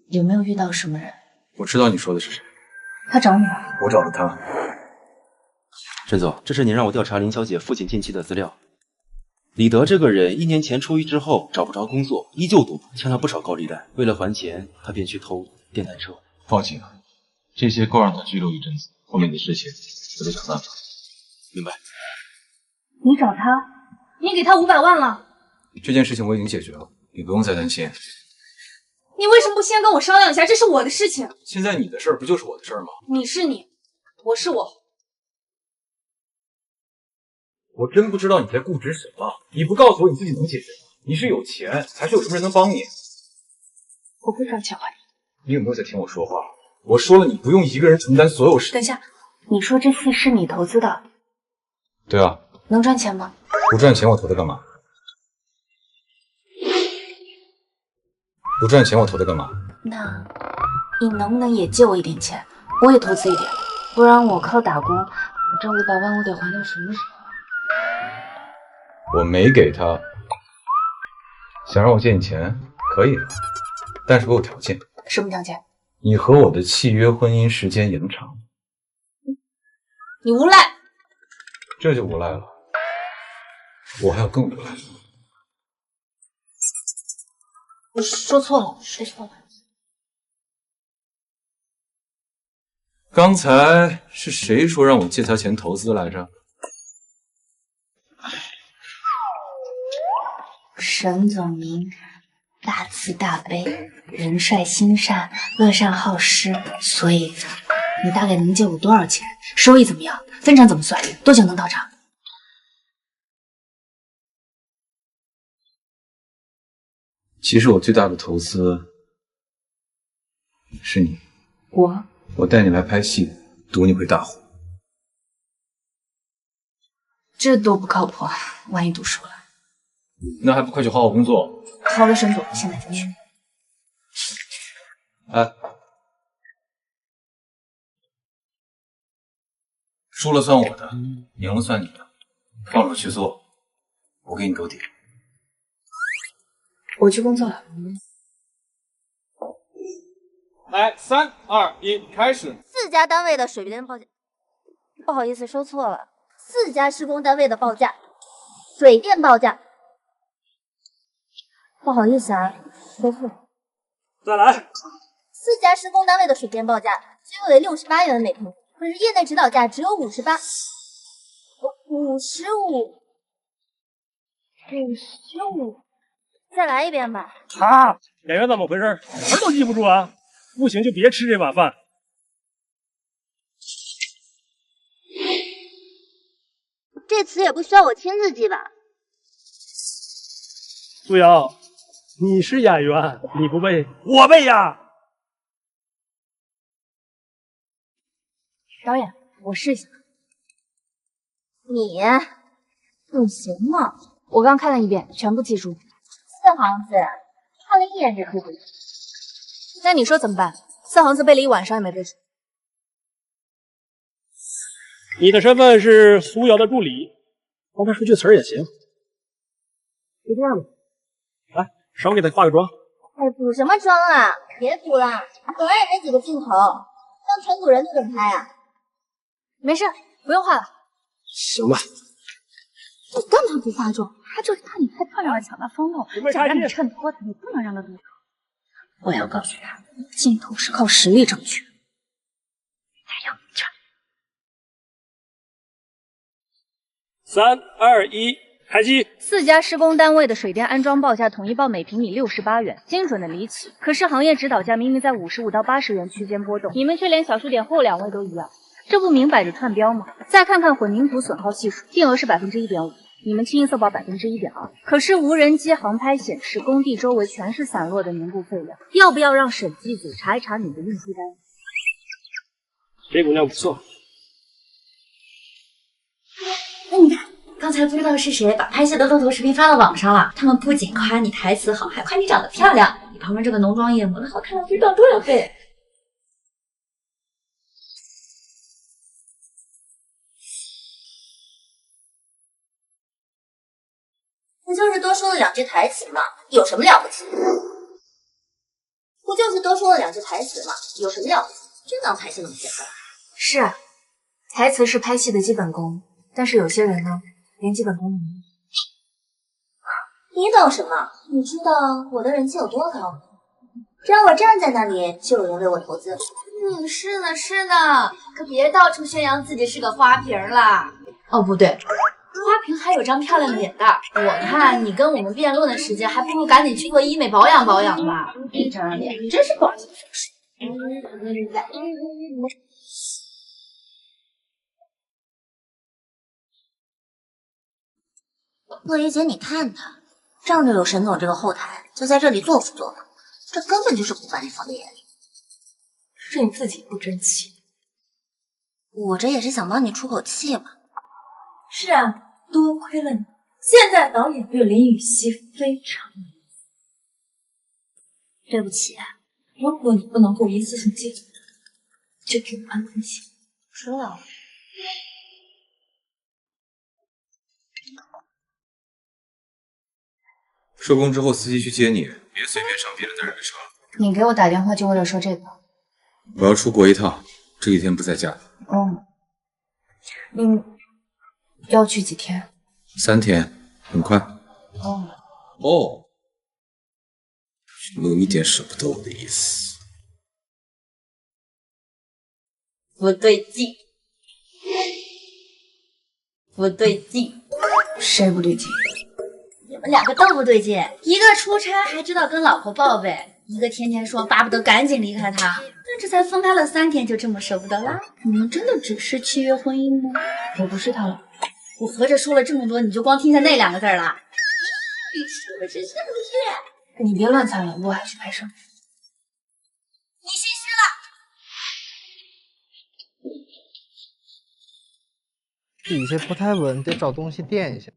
有没有遇到什么人？我知道你说的是谁。他找你了？我找了他。沈总，这是您让我调查林小姐父亲近期的资料。李德这个人1年前出狱之后找不着工作，依旧赌，欠了不少高利贷。为了还钱，他便去偷电单车。放心啊，这些够让他拘留一阵子，后面的事情我得想办法。明白。你找他，你给他500万了。这件事情我已经解决了，你不用再担心。你为什么不先跟我商量一下？这是我的事情。现在你的事儿不就是我的事儿吗？你是你，我是我。我真不知道你在固执什么。你不告诉我你自己能解决吗？你是有钱，还是有什么人能帮你？我不找钱还你。你有没有在听我说话？我说了，你不用一个人承担所有事。等一下，你说这戏是你投资的？对啊。能赚钱吗？不赚钱我投它干嘛？不赚钱我投它干嘛？那你能不能也借我一点钱，我也投资一点，不然我靠打工，我这500万我得还到什么时候？我没给他。想让我借你钱，可以，但是我有条件。什么条件？你和我的契约婚姻时间延长。你无赖。这就无赖了。我还有更无赖的。我说错了，说错了。刚才是谁说让我借他钱投资来着？沈总您大慈大悲，人帅心善，乐善好施，所以你大概能借我多少钱？收益怎么样？分成怎么算？多久能到账？其实我最大的投资是你。我带你来拍戏，赌你会大火。这多不靠谱，万一赌输了，那还不快去好好工作？好的，沈总，现在就去。哎，输了算我的，赢了算你的，放手去做，我给你兜底。我去工作了。来，3、2、1，开始。4家单位的水电报价，不好意思，说错了，4家施工单位的报价，水电报价，不好意思啊，说错了。再来。4家施工单位的水电报价均为68元每平，可是业内指导价只有55，再来一遍吧。啊，演员怎么回事？词儿都记不住啊！不行就别吃这碗饭。这词也不需要我亲自记吧？苏瑶，你是演员，你不背，我背呀。导演，我试一下。你行吗？我刚看了一遍，全部记住。4行字，看了一眼就可以背。那你说怎么办？4行字背了一晚上也没背熟。你的身份是苏瑶的助理，帮他说句词儿也行。就这样吧，来，少给他化个妆。哎，补什么妆啊？别补了，本来也没几个镜头，让全组人都等拍啊。没事，不用化了。行吧。你干嘛不化妆？他就是怕你太漂亮而抢他风头，想让你衬托他，你不能让他入手。我要告诉他，镜头是靠实力争取。3、2、1，开机。4家施工单位的水电安装报价统一报每平米68元，精准的离奇。可是行业指导价明明在55到80元区间波动，你们却连小数点后2位都一样，这不明摆着串标吗？再看看混凝土损耗系数，定额是1.5%，你们清一色报1.2%。可是无人机航拍显示，工地周围全是散落的凝固废料，要不要让审计组查一查你的应批单？这姑娘不错。那你看，刚才不知道是谁把拍戏的露头视频发到网上了。他们不仅夸你台词好，还夸你长得漂亮。你旁边这个浓妆艳抹的好看了不知道多少倍。不就是多说了2句台词吗？有什么了不起？不就是多说了2句台词吗？有什么了不起？就当拍戏那么简单。是啊，台词是拍戏的基本功，但是有些人呢，连基本功都没有。你懂什么？你知道我的人气有多高吗？只要我站在那里，就有人为我投资。是呢是呢，可别到处宣扬自己是个花瓶啦。哦，不对，花瓶还有张漂亮脸蛋。我看你跟我们辩论的时间，还不如赶紧去做医美保养保养吧。一张脸真是保健方式。乐怡姐，你看他仗着有沈总这个后台，就在这里做副作呢，这根本就是不把你放在眼里。是你自己不争气。我这也是想帮你出口气嘛。是啊，多亏了你，现在导演对林雨熙非常满意。对不起，如果你不能够一次性接走，就给我安分些。知道了。收工之后，司机去接你，别随便上别人的人的车。你给我打电话就为了说这个？我要出国一趟，这几天不在家。你要去几天？3天，很快。哦，有一点舍不得我的意思。不对劲，不对劲，谁不对劲？你们2个都不对劲，一个出差还知道跟老婆报备，一个天天说巴不得赶紧离开他。但这才分开了3天，就这么舍不得啦？你们真的只是契约婚姻吗？我不是他老婆。我合着说了这么多，你就光听见那2个字了？你是不是上不去？你别乱猜了，我还去拍摄。你心虚了。底下不太稳，得找东西垫一下。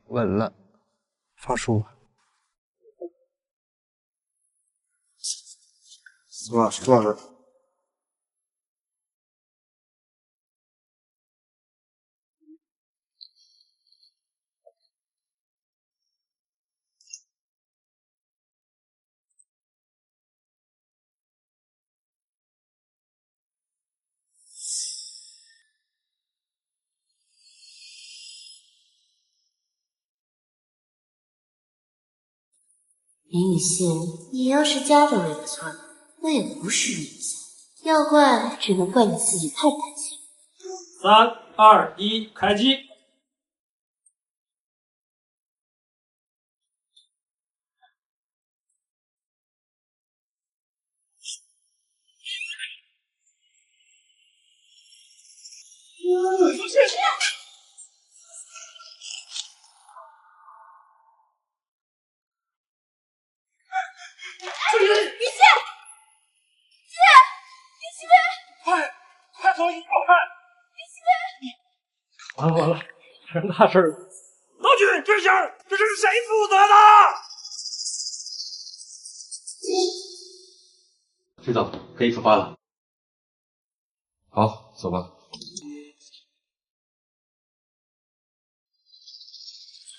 稳了，发书吧。多少？林雨熙，你要是夹着我一个错，那也不是你的错，要怪只能怪你自己太贪心。3、2、1，开机。雨熙，快从1号看！完了，成大事了！道具、这箱，这是谁负责的？徐总，可以出发了。好，走吧。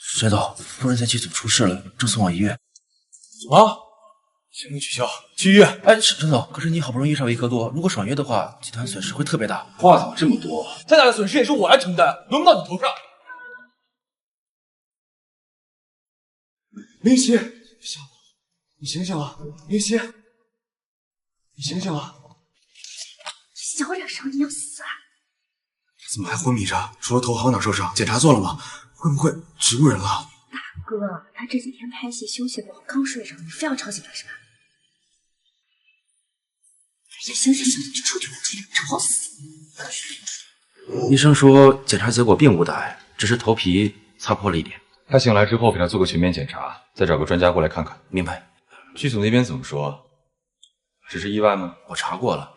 沈总，夫人在剧组出事了，正送往医院。什么？行程取消，去医院。哎，沈总，可是你好不容易上维科多，如果爽约的话，集团损失会特别大。话怎么这么多？再大的损失也是我来承担，轮不到你头上。林夕，你醒醒啊，林夕！你醒醒啊！小点声，你要死啊！怎么还昏迷着？除了头还有哪受伤？检查做了吗？会不会植物人了？大哥，他这几天拍戏休息不好，刚睡着，你非要吵醒他是吧？哎呀，行，你就出去吧，吵死！医生说检查结果并无大碍，只是头皮擦破了一点。他醒来之后给他做个全面检查，再找个专家过来看看。明白。剧组那边怎么说？只是意外吗？我查过了，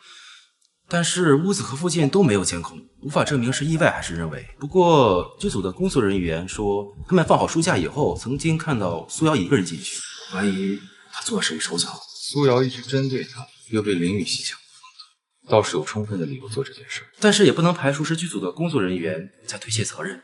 但是屋子和附近都没有监控，无法证明是意外还是人为。不过剧组的工作人员说，他们放好书架以后，曾经看到苏瑶一个人进去，怀疑他做了什么手脚。苏瑶一直针对他，又被林雨熙抢风头，倒是有充分的理由做这件事。但是也不能排除是剧组的工作人员在推卸责任。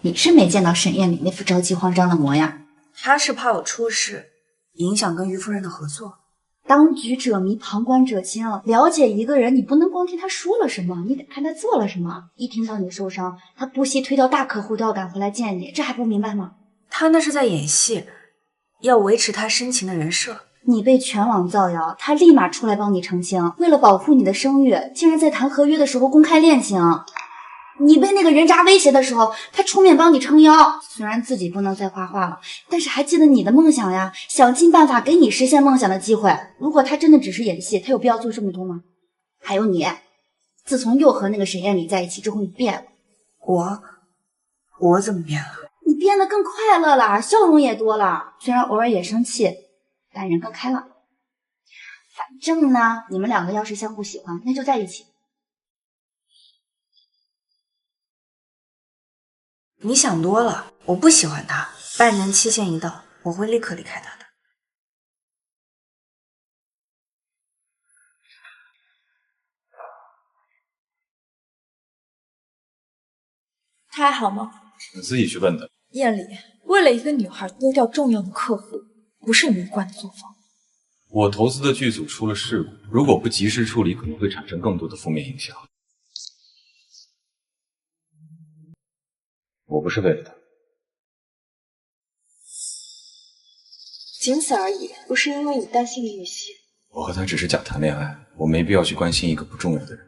你是没见到沈艳丽那副着急慌张的模样。他是怕我出事，影响跟于夫人的合作。当局者迷，旁观者清。了解一个人，你不能光听他说了什么，你得看他做了什么。一听到你受伤，他不惜推掉大客户都要赶回来见你，这还不明白吗？他那是在演戏，要维持他深情的人设。你被全网造谣，他立马出来帮你澄清。为了保护你的声誉，竟然在谈合约的时候公开恋情。你被那个人渣威胁的时候，他出面帮你撑腰。虽然自己不能再画画了，但是还记得你的梦想呀，想尽办法给你实现梦想的机会。如果他真的只是演戏，他有必要做这么多吗？还有你，自从又和那个沈艳丽在一起之后，你变了。我怎么变了？你变得更快乐了，笑容也多了，虽然偶尔也生气，但人更开朗。反正呢，你们两个要是相互喜欢，那就在一起。你想多了，我不喜欢他，半年期限一到，我会立刻离开他的。他还好吗？你自己去问的。艳丽，为了一个女孩丢掉重要的客户，不是你一贯的作风。我投资的剧组出了事故，如果不及时处理，可能会产生更多的负面影响。我不是为了他。仅此而已，不是因为你担心林雨熙。我和他只是假谈恋爱，我没必要去关心一个不重要的人。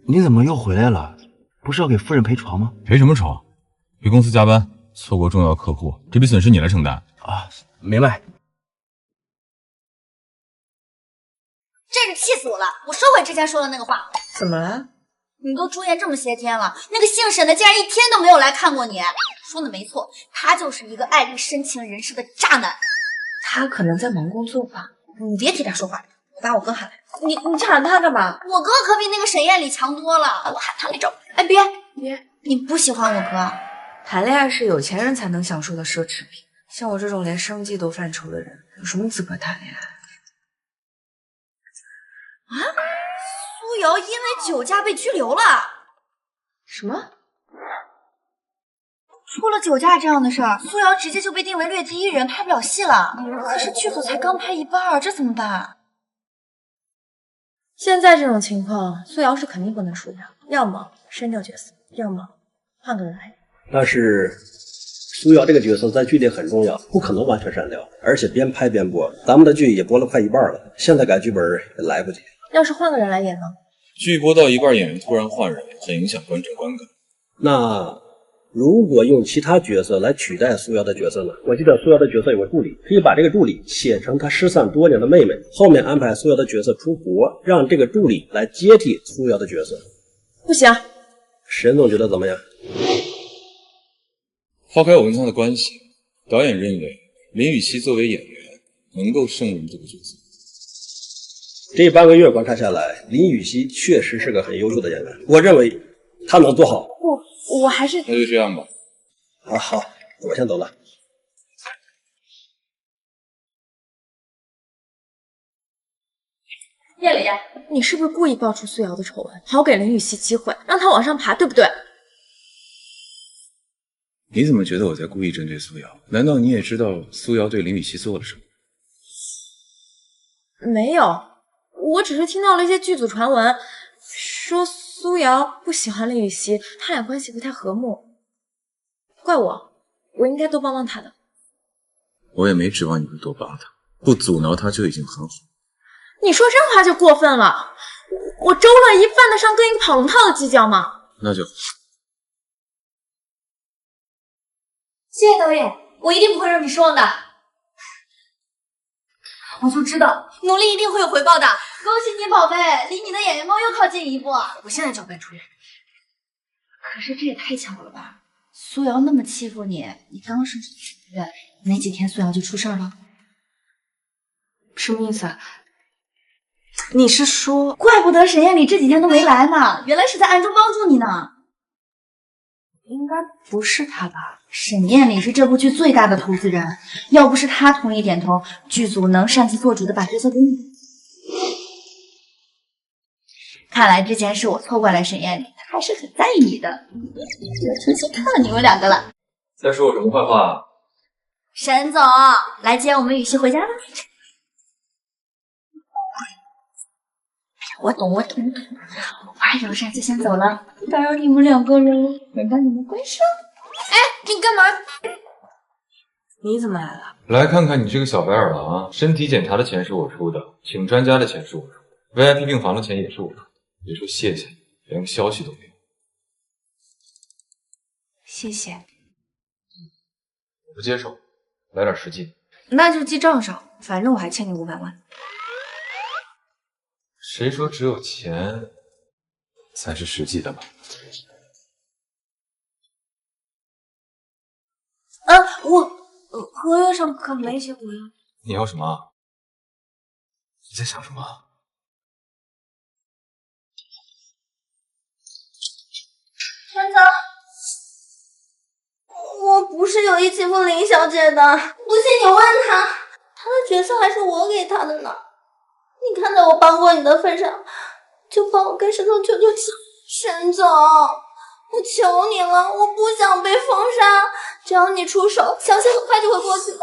你怎么又回来了？不是要给夫人赔偿吗？赔什么偿？给公司加班，错过重要客户，这笔损失你来承担。啊，明白。真是气死我了！我收回之前说的那个话。怎么了？你都住院这么些天了，那个姓沈的竟然一天都没有来看过你。说的没错，他就是一个爱立深情人设的渣男。他可能在忙工作吧。你别替他说话，我把我哥喊来。你喊他干嘛？我哥可比那个沈艳丽强多了，我喊他来找。哎，别，你不喜欢我哥？谈恋爱是有钱人才能享受的奢侈品，像我这种连生计都犯愁的人，有什么资格谈恋爱？啊！苏瑶因为酒驾被拘留了。什么？出了酒驾这样的事儿，苏瑶直接就被定为劣迹艺人，拍不了戏了。可是剧组才刚拍一半，这怎么办？现在这种情况，苏瑶是肯定不能输的，要么删掉角色，要么换个人来演。但是苏瑶这个角色在剧里很重要，不可能完全删掉，而且边拍边播，咱们的剧也播了快一半了，现在改剧本也来不及。要是换个人来演呢？剧播到一半，演员突然换人，很影响观众观感。那如果用其他角色来取代苏瑶的角色呢？我记得苏瑶的角色有个助理，可以把这个助理写成她失散多年的妹妹，后面安排苏瑶的角色出国，让这个助理来接替苏瑶的角色。不行。沈总觉得怎么样？抛开我跟他的关系，导演认为林雨熙作为演员能够胜任这个角色。这半个月观察下来，林雨熙确实是个很优秀的演员，我认为他能做好。我还是……那就这样吧。好，我先走了。叶里，你是不是故意爆出苏瑶的丑闻，好给林雨熙机会，让她往上爬，对不对？你怎么觉得我在故意针对苏瑶？难道你也知道苏瑶对林雨熙做了什么？没有，我只是听到了一些剧组传闻，说苏瑶不喜欢林雨熙，他俩关系不太和睦，怪我，我应该多帮帮他的。我也没指望你会多帮他，不阻挠他就已经很好。你说这话就过分了，我周乐怡犯得上跟一个跑龙套的计较吗？那就好。谢谢导演，我一定不会让你失望的。我就知道，努力一定会有回报的。恭喜你，宝贝，离你的演员梦又靠近一步。我现在就要搬出去。可是这也太巧了吧！苏瑶那么欺负你，你刚升职几个月，没几天苏瑶就出事了。什么意思啊？你是说，怪不得沈艳丽这几天都没来呢，原来是在暗中帮助你呢。应该不是他吧？沈艳丽是这部剧最大的投资人，要不是她同意点头，剧组能擅自做主的把角色给你。看来之前是我错怪了沈艳丽，她还是很在意你的。我重新看了你们两个了。在说我什么坏话？沈总，来接我们雨熙回家吧。我懂，我还有事就先走了，打扰你们两个了，轮到你们关上。哎，你干嘛？你怎么来了？来看看你这个小白眼狼，身体检查的钱是我出的，请专家的钱是我出的 ，VIP 病房的钱也是我出的，别说谢谢，连个消息都没有。谢谢。我不接受，来点实际。那就记账上，反正我还欠你500万。谁说只有钱才是实际的嘛？我合约上可没写我要。你要什么？你在想什么？陈总，我不是有意欺负林小姐的，不信你问她，她的角色还是我给她的呢。你看在我帮过你的份上，就帮我跟沈总求求情。沈总，我求你了，我不想被封杀，只要你出手，相信很快就会过去的。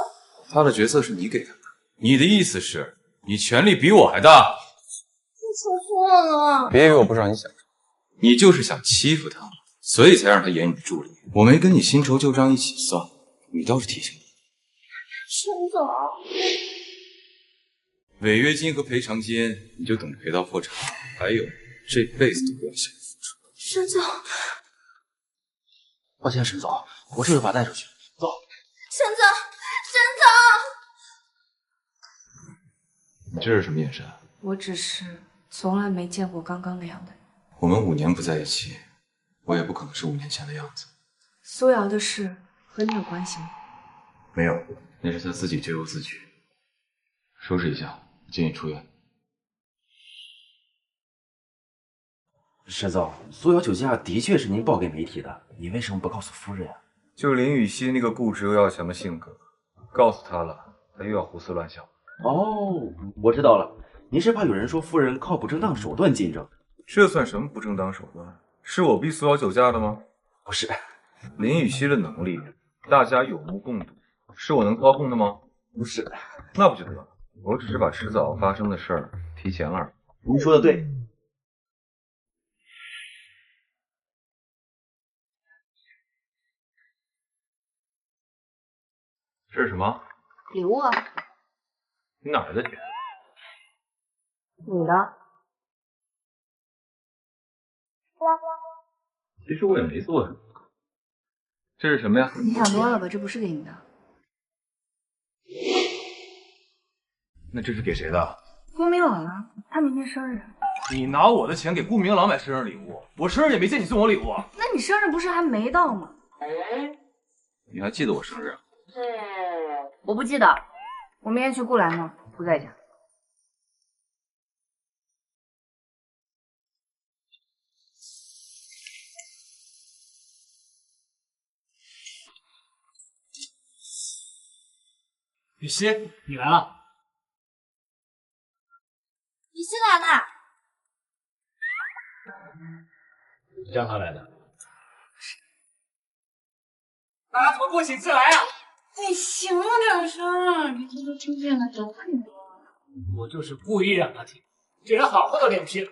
他的角色是你给他的，你的意思是你权力比我还大？我说错了。别以为我不知道你想什么，你就是想欺负他，所以才让他演你的助理。我没跟你新仇旧账一起算，你倒是提醒我。沈总，违约金和赔偿金你就等着赔到破产，还有这辈子都不要想付出。沈总，抱歉，沈总，我这就把他带出去。走。沈总，你这是什么眼神？我只是从来没见过刚刚那样的人。我们5年不在一起，我也不可能是5年前的样子。苏瑶的事和你有关系吗？没有，那是他自己咎由自取。收拾一下，建议出院。沈总，苏瑶酒驾的确是您报给媒体的，你为什么不告诉夫人呀？就林雨熙那个固执又要强的性格，告诉他了，他又要胡思乱想。哦，我知道了，您是怕有人说夫人靠不正当手段进政。这算什么不正当手段？是我逼苏瑶酒驾的吗？不是，林雨熙的能力大家有目共睹，是我能操控的吗？不是，那不就得了？我只是把迟早发生的事儿提前了而已。您说的对。这是什么？礼物啊。你哪来的钱？你的。其实我也没做什么。这是什么呀？你想多了吧，这不是给你的。那这是给谁的？顾明朗啊，他明天生日。你拿我的钱给顾明朗买生日礼物，我生日也没见你送我礼物。那你生日不是还没到吗？你还记得我生日啊？我不记得，我明天去顾兰呢，不在家。雨熙，你来了。雨熙来了。你让他来的。大家怎么不请自来啊？你行了点声，明天都听见了，多困难。我就是故意让他听，这人好厚的脸皮。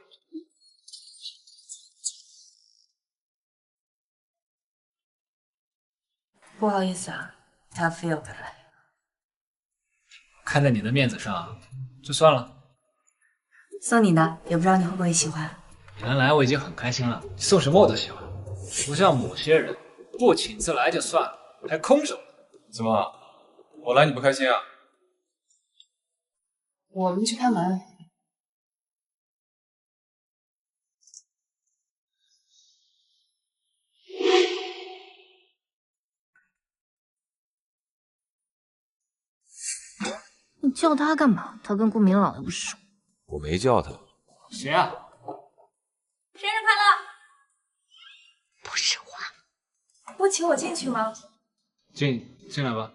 不好意思啊，他非要他来。看在你的面子上，就算了。送你的，也不知道你会不会喜欢。你能来我已经很开心了，你送什么我都喜欢。不像某些人，不请自来就算了，还空手。怎么，我来你不开心啊？我们去开门。你叫他干嘛？他跟顾明朗又不熟。我没叫他。谁啊？生日快乐！不是我，不请我进去吗？进来吧。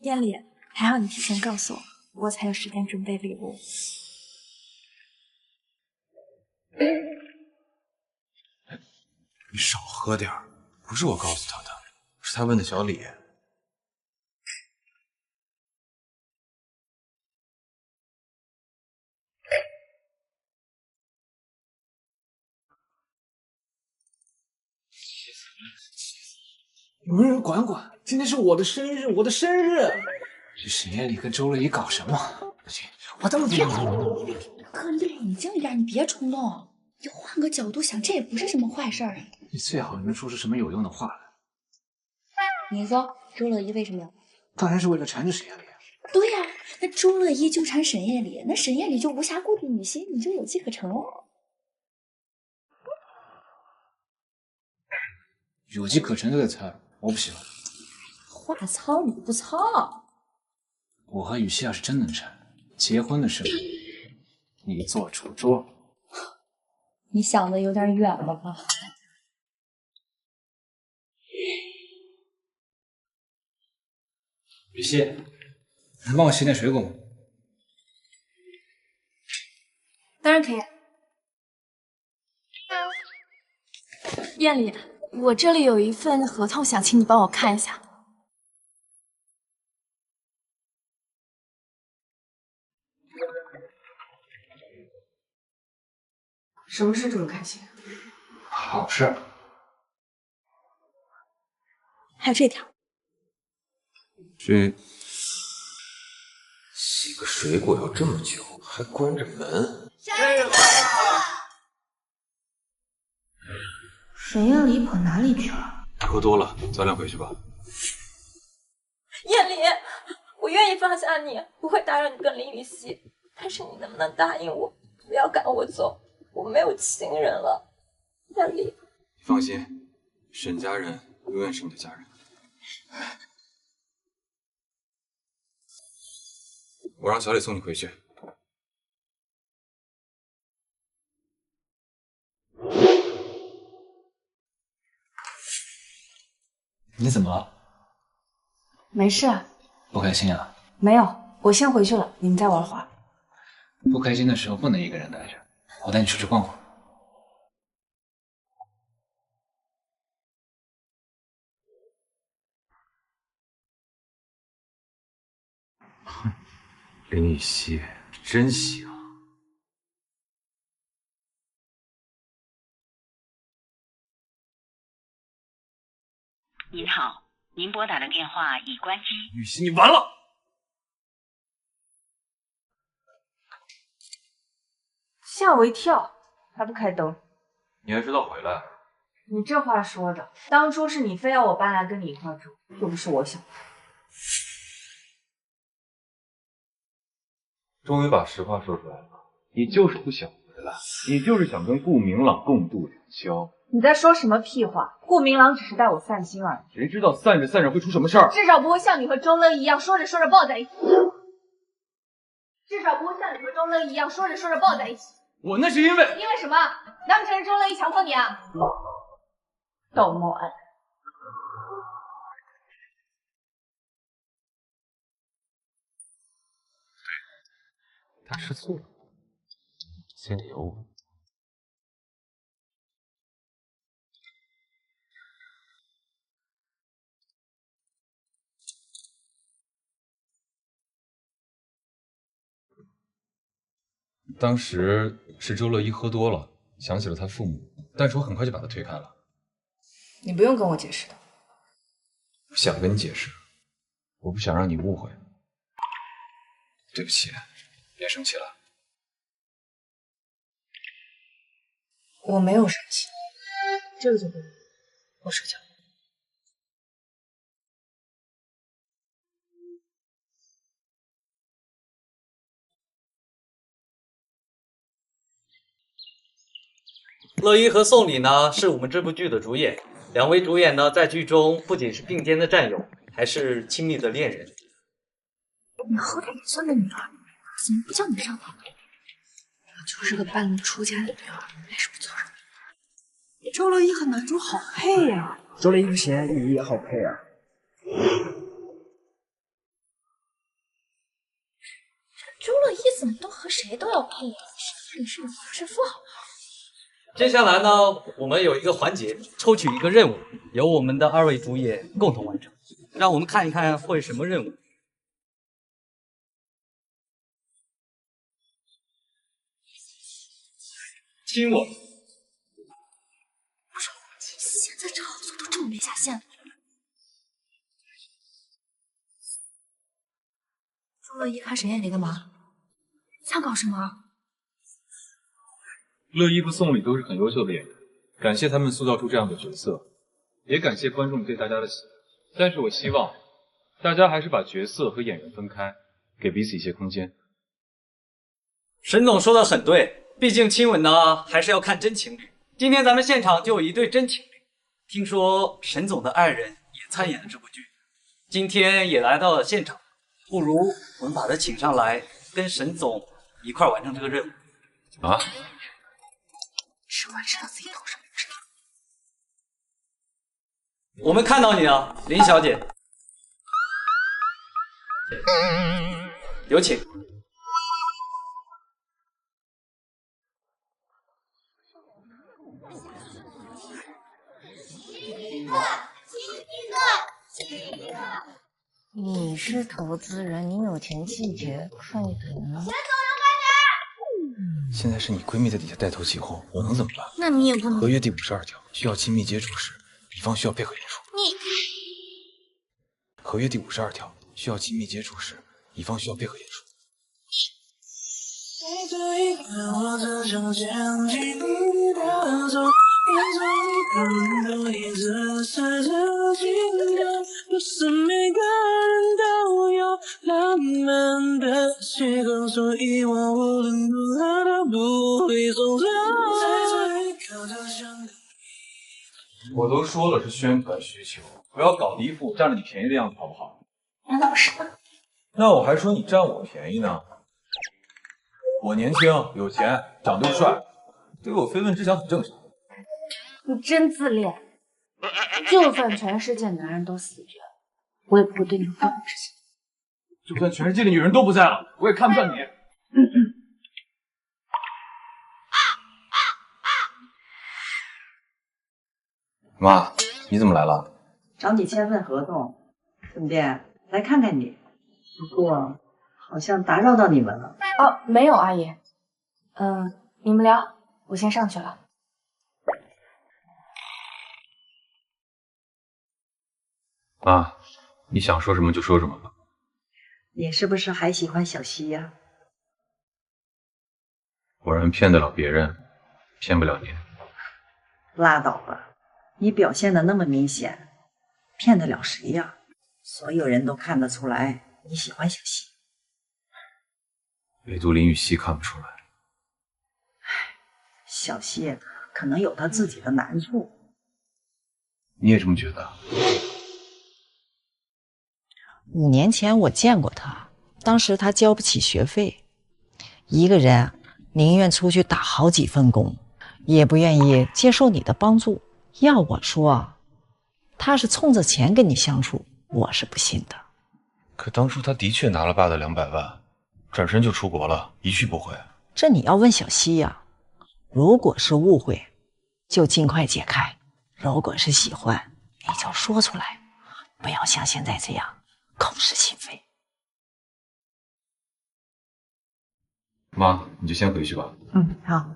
燕丽，还好你提前告诉我，我才有时间准备礼物。你少喝点儿，不是我告诉他的，是他问的小李。有没有人管管？今天是我的生日，我的生日！这沈夜里跟周乐怡搞什么？不行，我这么做。可冷静一点，你别冲动。你换个角度想，这也不是什么坏事儿啊。你最好能说出什么有用的话来。你说周乐怡为什么要？当然是为了缠着沈夜里。对呀、那周乐怡纠缠沈夜里，那沈夜里就无暇顾及女星，你就有机可乘了。有机可乘这个词儿，我不喜欢。话糙理不糙。我和雨熙要是真能缠，结婚的时候你做主桌。你想的有点远了吧？雨熙，能帮我洗点水果吗？当然可以。燕丽，我这里有一份合同，想请你帮我看一下。什么事这么开心？好事。还有这条。这洗个水果要这么久，还关着门。生日快乐！沈夜里跑哪里去了？喝多了，早点回去吧。燕丽，我愿意放下你，不会打扰你跟林雨熙，但是你能不能答应我，不要赶我走？我没有情人了，燕丽。你放心，沈家人永远是你的家人。我让小李送你回去。你怎么了？没事，不开心啊？没有，我先回去了，你们再玩会儿。不开心的时候不能一个人待着，我带你出去逛逛。林雨熙真行。您好，您拨打的电话已关机。雨熙，你完了！吓我一跳，还不开灯？你还知道回来？你这话说的，当初是你非要我搬来跟你一块住，又不是我想。终于把实话说出来了，你就是不想回来，你就是想跟顾明朗共度良宵。你在说什么屁话？顾明朗只是带我散心而已，谁知道散着散着会出什么事儿？至少不会像你和周乐一样说着说着抱在一起。至少不会像你和周乐一样说着说着抱在一起。我那是因为……因为什么？难不成是周乐一强迫你啊？道貌岸然。他吃醋了，心里有我。当时是周乐一喝多了，想起了他父母，但是我很快就把他推开了。你不用跟我解释的。不想跟你解释，我不想让你误会。对不起，别生气了。我没有生气，这个就对了。我睡觉。乐一和宋礼呢，是我们这部剧的主演。两位主演呢，在剧中不仅是并肩的战友，还是亲密的恋人。你好歹也算个女儿，怎么不叫你上台？我就是个半路出家的女儿，没什么错。周乐一和男主好配呀、周乐一和贤你也好配啊。周乐一怎么都和谁都要配呀？你是致富好吗？接下来呢，我们有一个环节，抽取一个任务，由我们的2位主演共同完成。让我们看一看会什么任务。亲我。不是，现在这好速度这么没下限了。周乐一看沈燕里干嘛？想搞什么？乐一和宋礼都是很优秀的演员，感谢他们塑造出这样的角色，也感谢观众对大家的喜爱。但是我希望大家还是把角色和演员分开，给彼此一些空间。沈总说的很对，毕竟亲吻呢还是要看真情侣。今天咱们现场就有一对真情侣，听说沈总的爱人也参演了这部剧，今天也来到了现场，不如我们把他请上来，跟沈总一块完成这个任务。啊？是我知道自己头上不知道。我们看到你了，林小姐，有请。你是投资人，你有钱气节，快点！现在是你闺蜜在底下带头起哄，我能怎么办？那你也不能。合约第52条，需要亲密接触时，乙方需要配合演出。你。合约第52条，需要亲密接触时，乙方需要配合演出。不是每个人都有浪漫的习惯，所以我无论如何都不会松手。我都说了是宣传需求，不要搞得一副占了你便宜的样子，好不好？难道不是吗？那我还说你占我便宜呢。我年轻有钱，长得又帅，对我非分之想很正常。你真自恋，就算全世界男人都死绝了，我也不会对你有任何事情。就算全世界的女人都不在了，我也看不上你。妈，你怎么来了？找你签份合同，顺便来看看你。不过好像打扰到你们了。哦，没有，阿姨。你们聊，我先上去了。妈，你想说什么就说什么吧。你是不是还喜欢小溪呀？果然骗得了别人，骗不了你。拉倒吧，你表现的那么明显，骗得了谁呀？所有人都看得出来你喜欢小溪。唯独林雨熙看不出来。小溪可能有他自己的难处。你也这么觉得5年前我见过他，当时他交不起学费，一个人宁愿出去打好几份工，也不愿意接受你的帮助。要我说，他是冲着钱跟你相处，我是不信的。可当初他的确拿了爸的200万，转身就出国了，一去不回。这你要问小溪呀。如果是误会，就尽快解开；如果是喜欢，你就说出来，不要像现在这样口是心非。妈，你就先回去吧。嗯，好。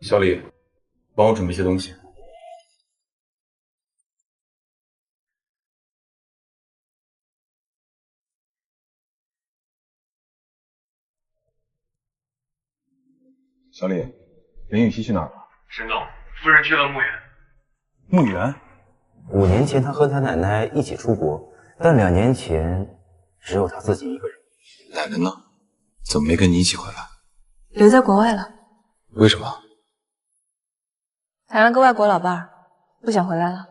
小李，帮我准备些东西。小李，林雨熙去哪儿了？沈总，夫人去了墓园。墓园？5年前他和他奶奶一起出国，但2年前只有他自己一个人。奶奶呢？怎么没跟你一起回来？留在国外了。为什么？谈了个外国老伴儿，不想回来了。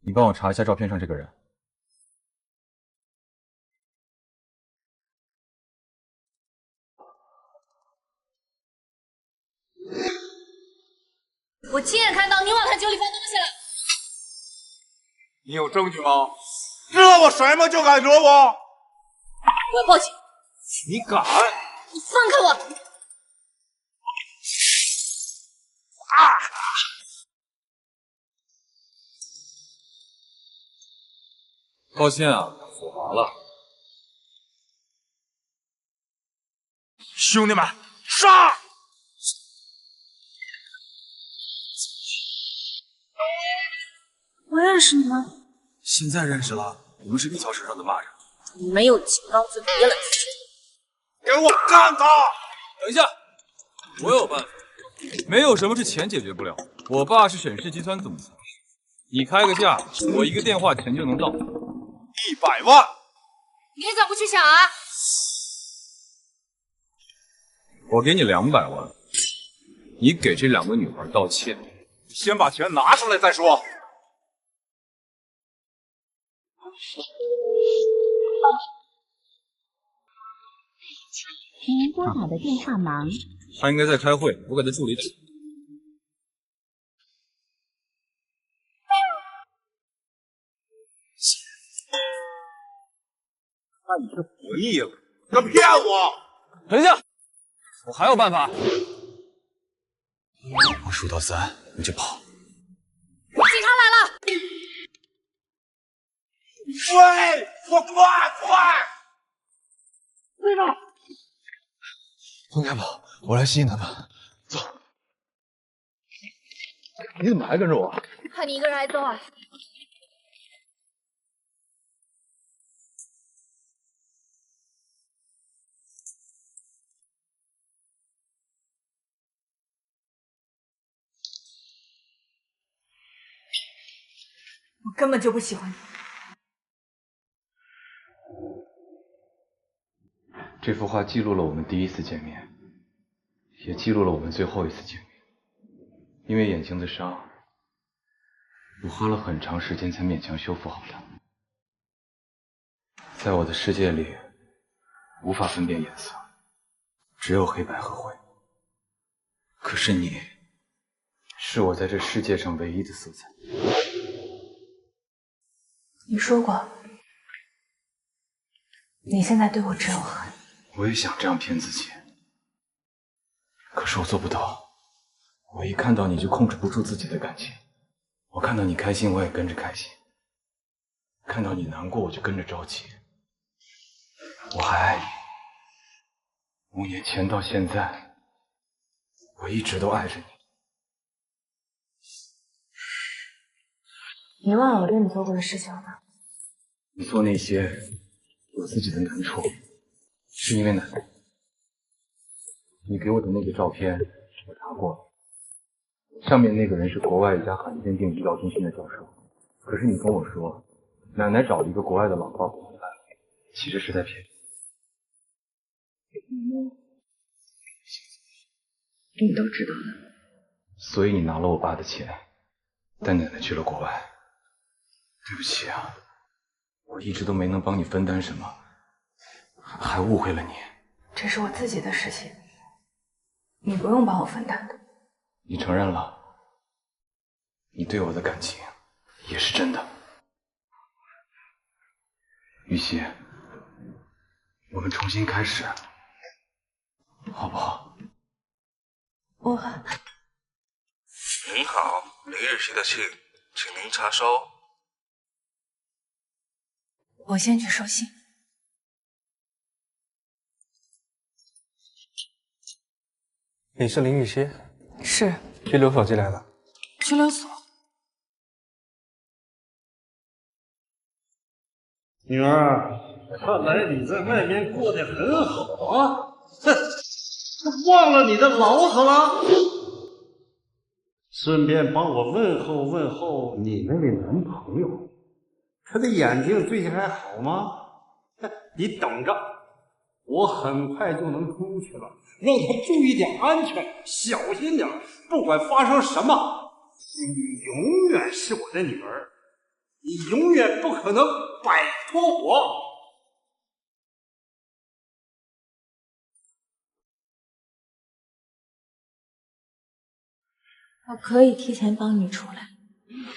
你帮我查一下照片上这个人。我亲眼看到你往他酒里放东西了。你有证据吗？知道我什么就敢惹我？我要报警！你敢？你放开我！抱歉啊，锁完了。兄弟们，杀！我认识你吗？现在认识了，我们是一条绳上的蚂蚱。你没有情郎就别来刺激。给我干他！等一下，我有办法。没有什么是钱解决不了。我爸是沈氏集团总裁，你开个价，我一个电话钱就能到。100万！你怎么不去想啊？我给你200万，你给这2个女孩道歉。先把钱拿出来再说。您拨打的电话忙。他应该在开会，我给他助理打。那你是回忆了，他骗我！等一下，我还有办法。我数到3，你就跑。警察来了！追！我快！队长，分开跑，我来吸引他们。走。你怎么还跟着我？怕你一个人挨揍啊！我根本就不喜欢你。这幅画记录了我们第一次见面，也记录了我们最后一次见面。因为眼睛的伤，我花了很长时间才勉强修复好它。在我的世界里，无法分辨颜色，只有黑白和灰。可是你，是我在这世界上唯一的色彩。你说过，你现在对我只有恨。我也想这样骗自己，可是我做不到。我一看到你就控制不住自己的感情，我看到你开心我也跟着开心，看到你难过我就跟着着急。我还爱你，5年前到现在，我一直都爱着你。你忘了我对你做过的事情了吗？你做那些有自己的难处，是因为奶奶。你给我的那个照片我查过了，上面那个人是国外一家罕见病医疗中心的教授。可是你跟我说，奶奶找了一个国外的老高回来，其实是在骗你。你都知道了。所以你拿了我爸的钱，带奶奶去了国外。对不起啊，我一直都没能帮你分担什么，还误会了你。这是我自己的事情，你不用帮我分担的。你承认了，你对我的感情也是真的。玉溪，我们重新开始。好不好？我您好，林日曦的信，请您查收。我先去收信。你是林雨熙？是。拘留所寄来的。拘留所。女儿，看来你在外面过得很好啊！哼，忘了你的老子了？顺便帮我问候问候你那位男朋友，他的眼睛最近还好吗？你等着，我很快就能出去了，让他注意点安全，小心点，不管发生什么，你永远是我的女儿，你永远不可能摆脱我。我可以提前帮你出来，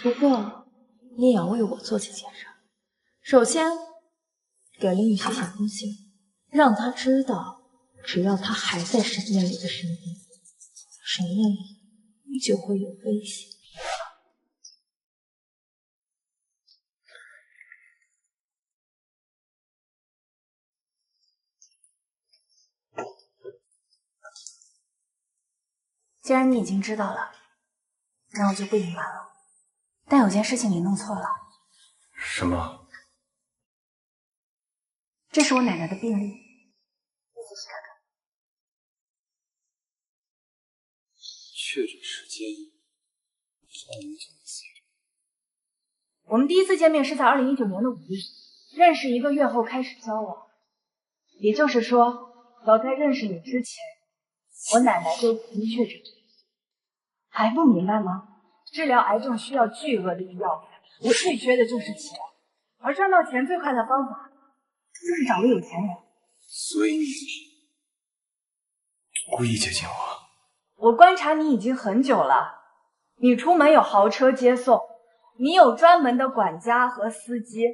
不过你也要为我做这件事。首先，给林雨熙写封信，让他知道，只要他还在沈燕里的身边，沈燕里就会有危险。既然你已经知道了，那我就不隐瞒了。但有件事情你弄错了。什么？这是我奶奶的病历，你仔细看看。确诊时间2019年。我们第一次见面是在2019年的5月，认识1个月后开始交往。也就是说，早在认识你之前，我奶奶就已经确诊。还不明白吗？治疗癌症需要巨额的医药费，我最缺的就是钱，而赚到钱最快的方法就是找个有钱人。所以你故意接近我？我观察你已经很久了，你出门有豪车接送，你有专门的管家和司机，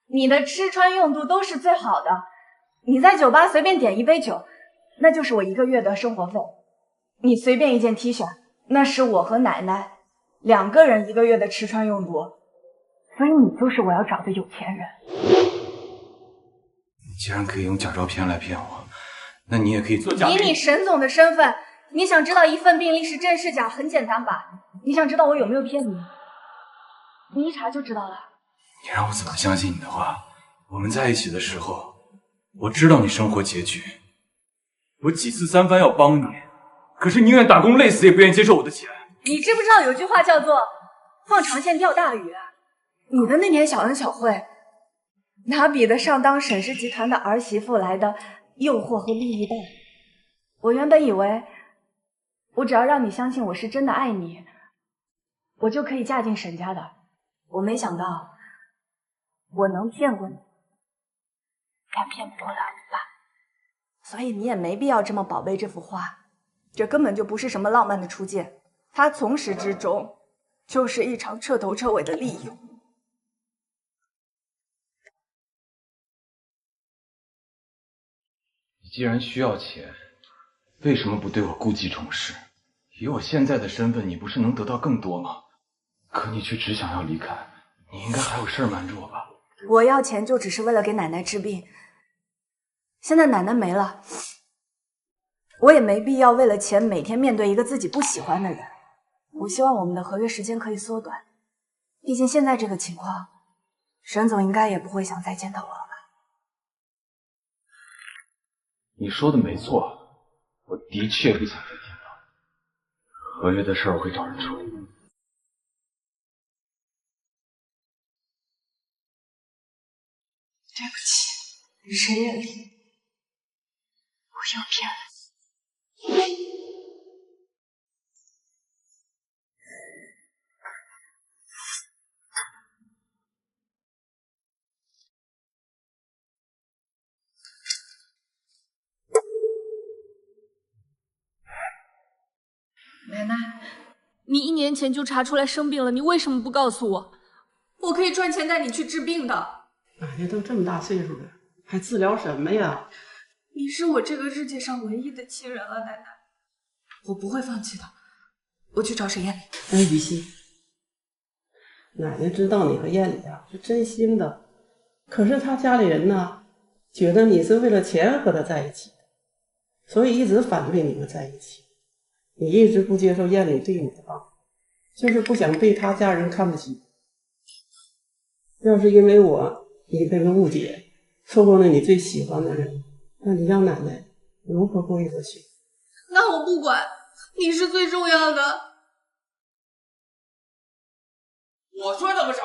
你的吃穿用度都是最好的。你在酒吧随便点一杯酒，那就是我1个月的生活费。你随便一件 T 恤，那是我和奶奶2个人1个月的吃穿用度。所以你就是我要找的有钱人。你既然可以用假照片来骗我，那你也可以做假。以你沈总的身份，你想知道一份病历是真是假，很简单吧？你想知道我有没有骗你？你一查就知道了。你让我怎么相信你的话？我们在一起的时候，我知道你生活拮据，我几次3番要帮你，可是宁愿打工累死也不愿意接受我的钱。你知不知道有句话叫做放长线钓大鱼？你的那点小恩小惠，哪比得上当沈氏集团的儿媳妇来的诱惑和利益大？我原本以为，我只要让你相信我是真的爱你，我就可以嫁进沈家的。我没想到，我能骗过你，但骗不过老爸。所以你也没必要这么宝贝这幅画，这根本就不是什么浪漫的初见，它从始至终就是一场彻头彻尾的利用。你既然需要钱，为什么不对我故技重施？以我现在的身份，你不是能得到更多吗？可你却只想要离开，你应该还有事儿瞒着我吧？我要钱就只是为了给奶奶治病，现在奶奶没了，我也没必要为了钱每天面对一个自己不喜欢的人。我希望我们的合约时间可以缩短，毕竟现在这个情况，沈总应该也不会想再见到我了吧？你说的没错，我的确不想再见到。合约的事儿我会找人处理。对不起，沈月丽，我又骗了你。奶奶，你1年前就查出来生病了，你为什么不告诉我？我可以赚钱带你去治病的。奶奶都这么大岁数了，还治疗什么呀？你是我这个世界上唯一的亲人了，奶奶，我不会放弃的。我去找沈燕玲。哎，雨熙，奶奶知道你和燕玲是真心的，可是她家里人呢，觉得你是为了钱和她在一起的，所以一直反对你们在一起。你一直不接受燕玲对你的帮助，就是不想被她家人看不起。要是因为我，你被人误解，错过了你最喜欢的人，那你让奶奶如何过意得去？那我不管，你是最重要的。我说怎么找？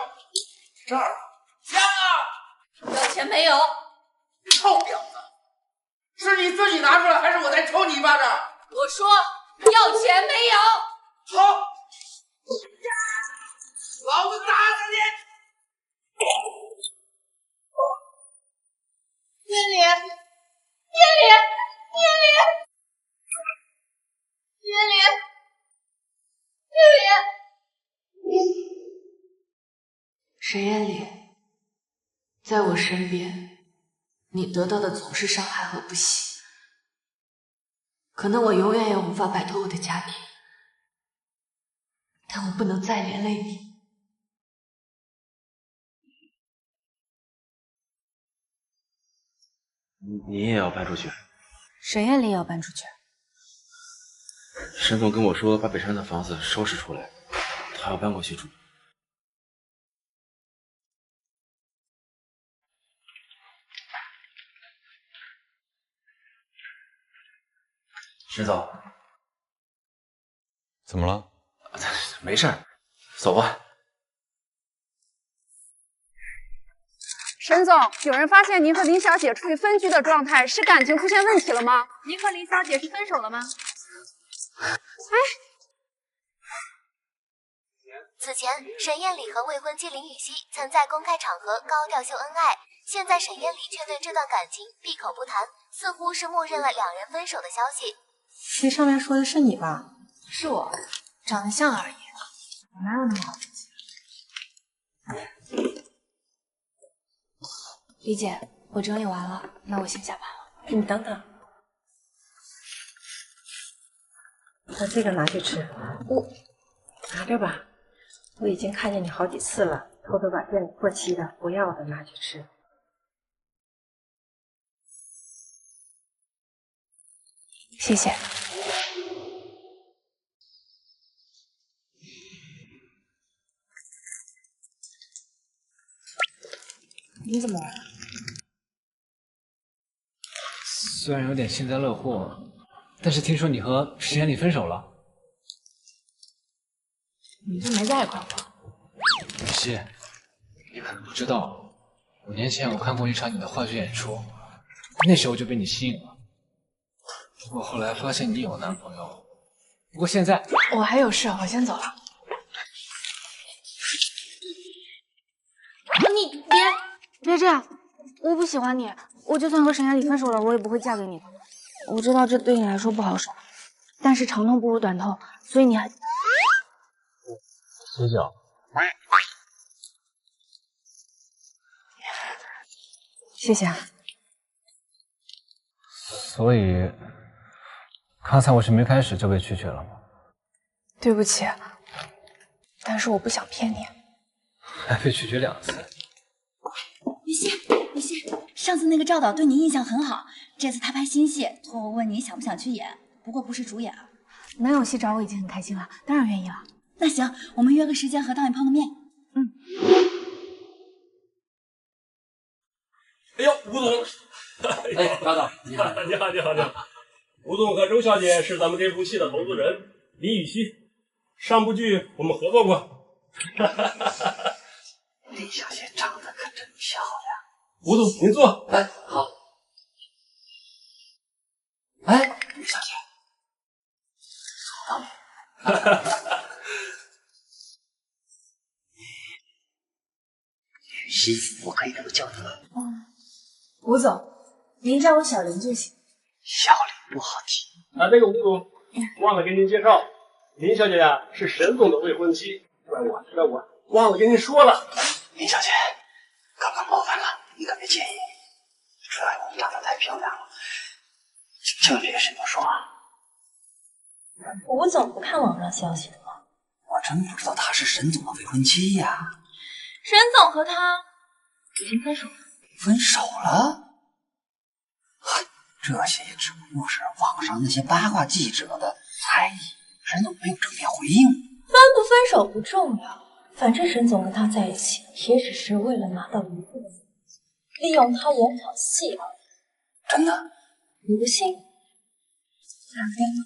这儿，钱啊！要钱没有？臭婊子！是你自己拿出来，还是我再抽你一巴掌？我说要钱没有？好，老子打死你！燕玲，燕玲，燕玲，燕玲，燕玲。沈燕玲，在我身边，你得到的总是伤害和不喜。可能我永远也无法摆脱我的家庭，但我不能再连累你。你也要搬出去？沈燕玲也要搬出去。沈总跟我说，把北山的房子收拾出来，他要搬过去住。沈总，怎么了？没事儿，走吧。沈总，有人发现您和林小姐处于分居的状态，是感情出现问题了吗？您和林小姐是分手了吗？哎，此前沈燕里和未婚妻林雨熙曾在公开场合高调秀恩爱，现在沈燕里却对这段感情闭口不谈，似乎是默认了两人分手的消息。这上面说的是你吧？是我，长得像而已，我哪有那么好运气？李姐，我整理完了，那我先下班了。你等等，把这个拿去吃。拿着吧，我已经看见你好几次了，偷偷把店里过期的、不要的拿去吃。谢谢。你怎么了？虽然有点幸灾乐祸，但是听说你和石岩里分手了。你就没在一块过？雨熙，你可能不知道，5年前我看过一场你的话剧演出，那时候就被你吸引了。不过后来发现你有男朋友，不过现在我还有事，我先走了。你别这样，我不喜欢你，我就算和沈岩里分手了，我也不会嫁给你的。我知道这对你来说不好受，但是长痛不如短痛，所以你还水饺。谢谢啊。所以，刚才我是没开始就被拒绝了吗？对不起，但是我不想骗你。还被拒绝2次。雨熙，上次那个赵导对你印象很好，这次他拍新戏，托我问你想不想去演，不过不是主演啊。能有戏找我已经很开心了，当然愿意了。那行，我们约个时间和导演碰个面。哎呦，吴总！哎，赵导，你好，你好，你好，你好。吴总和周小姐是咱们这部戏的投资人，李雨熙。上部剧我们合作过。李小姐长得可真漂亮。吴总，您坐。哎，好。哎，李小姐，雨熙，我可以这么叫你吗？吴总，您叫我小林就行。小林不好听。这个吴总忘了给您介绍，林小姐呀是沈总的未婚妻。怪我忘了跟您说了。林小姐，刚刚冒犯了，你可别介意。主要你长得太漂亮了，千万别跟沈总说啊！吴总不看网上消息的吗？我真不知道她是沈总的未婚妻呀。沈总和他已经分手了。分手了？嗨，这些也只不过是网上那些八卦记者的猜疑，沈总没有正面回应。分不分手不重要，反正沈总跟他在一起也只是为了拿到一部分，利用他演场戏而已。真的？你不信？两边呢？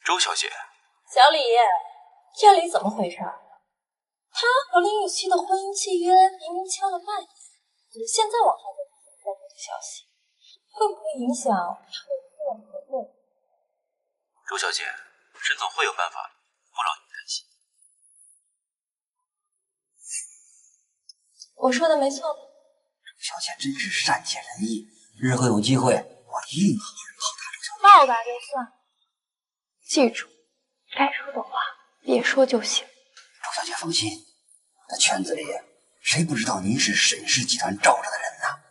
周小姐，小李，这里怎么回事？他和林雨熙的婚姻契约明明签了半年，怎么现在网上就出这个消息？会不会影响他们个人合作？周小姐，沈总会有办法，不劳您担心。我说的没错吧？周小姐真是善解人意，日后有机会我一定好好报答周小姐。报答就算了，记住，该说的话别说就行。周小姐放心，在圈子里谁不知道您是沈氏集团罩着的人呢？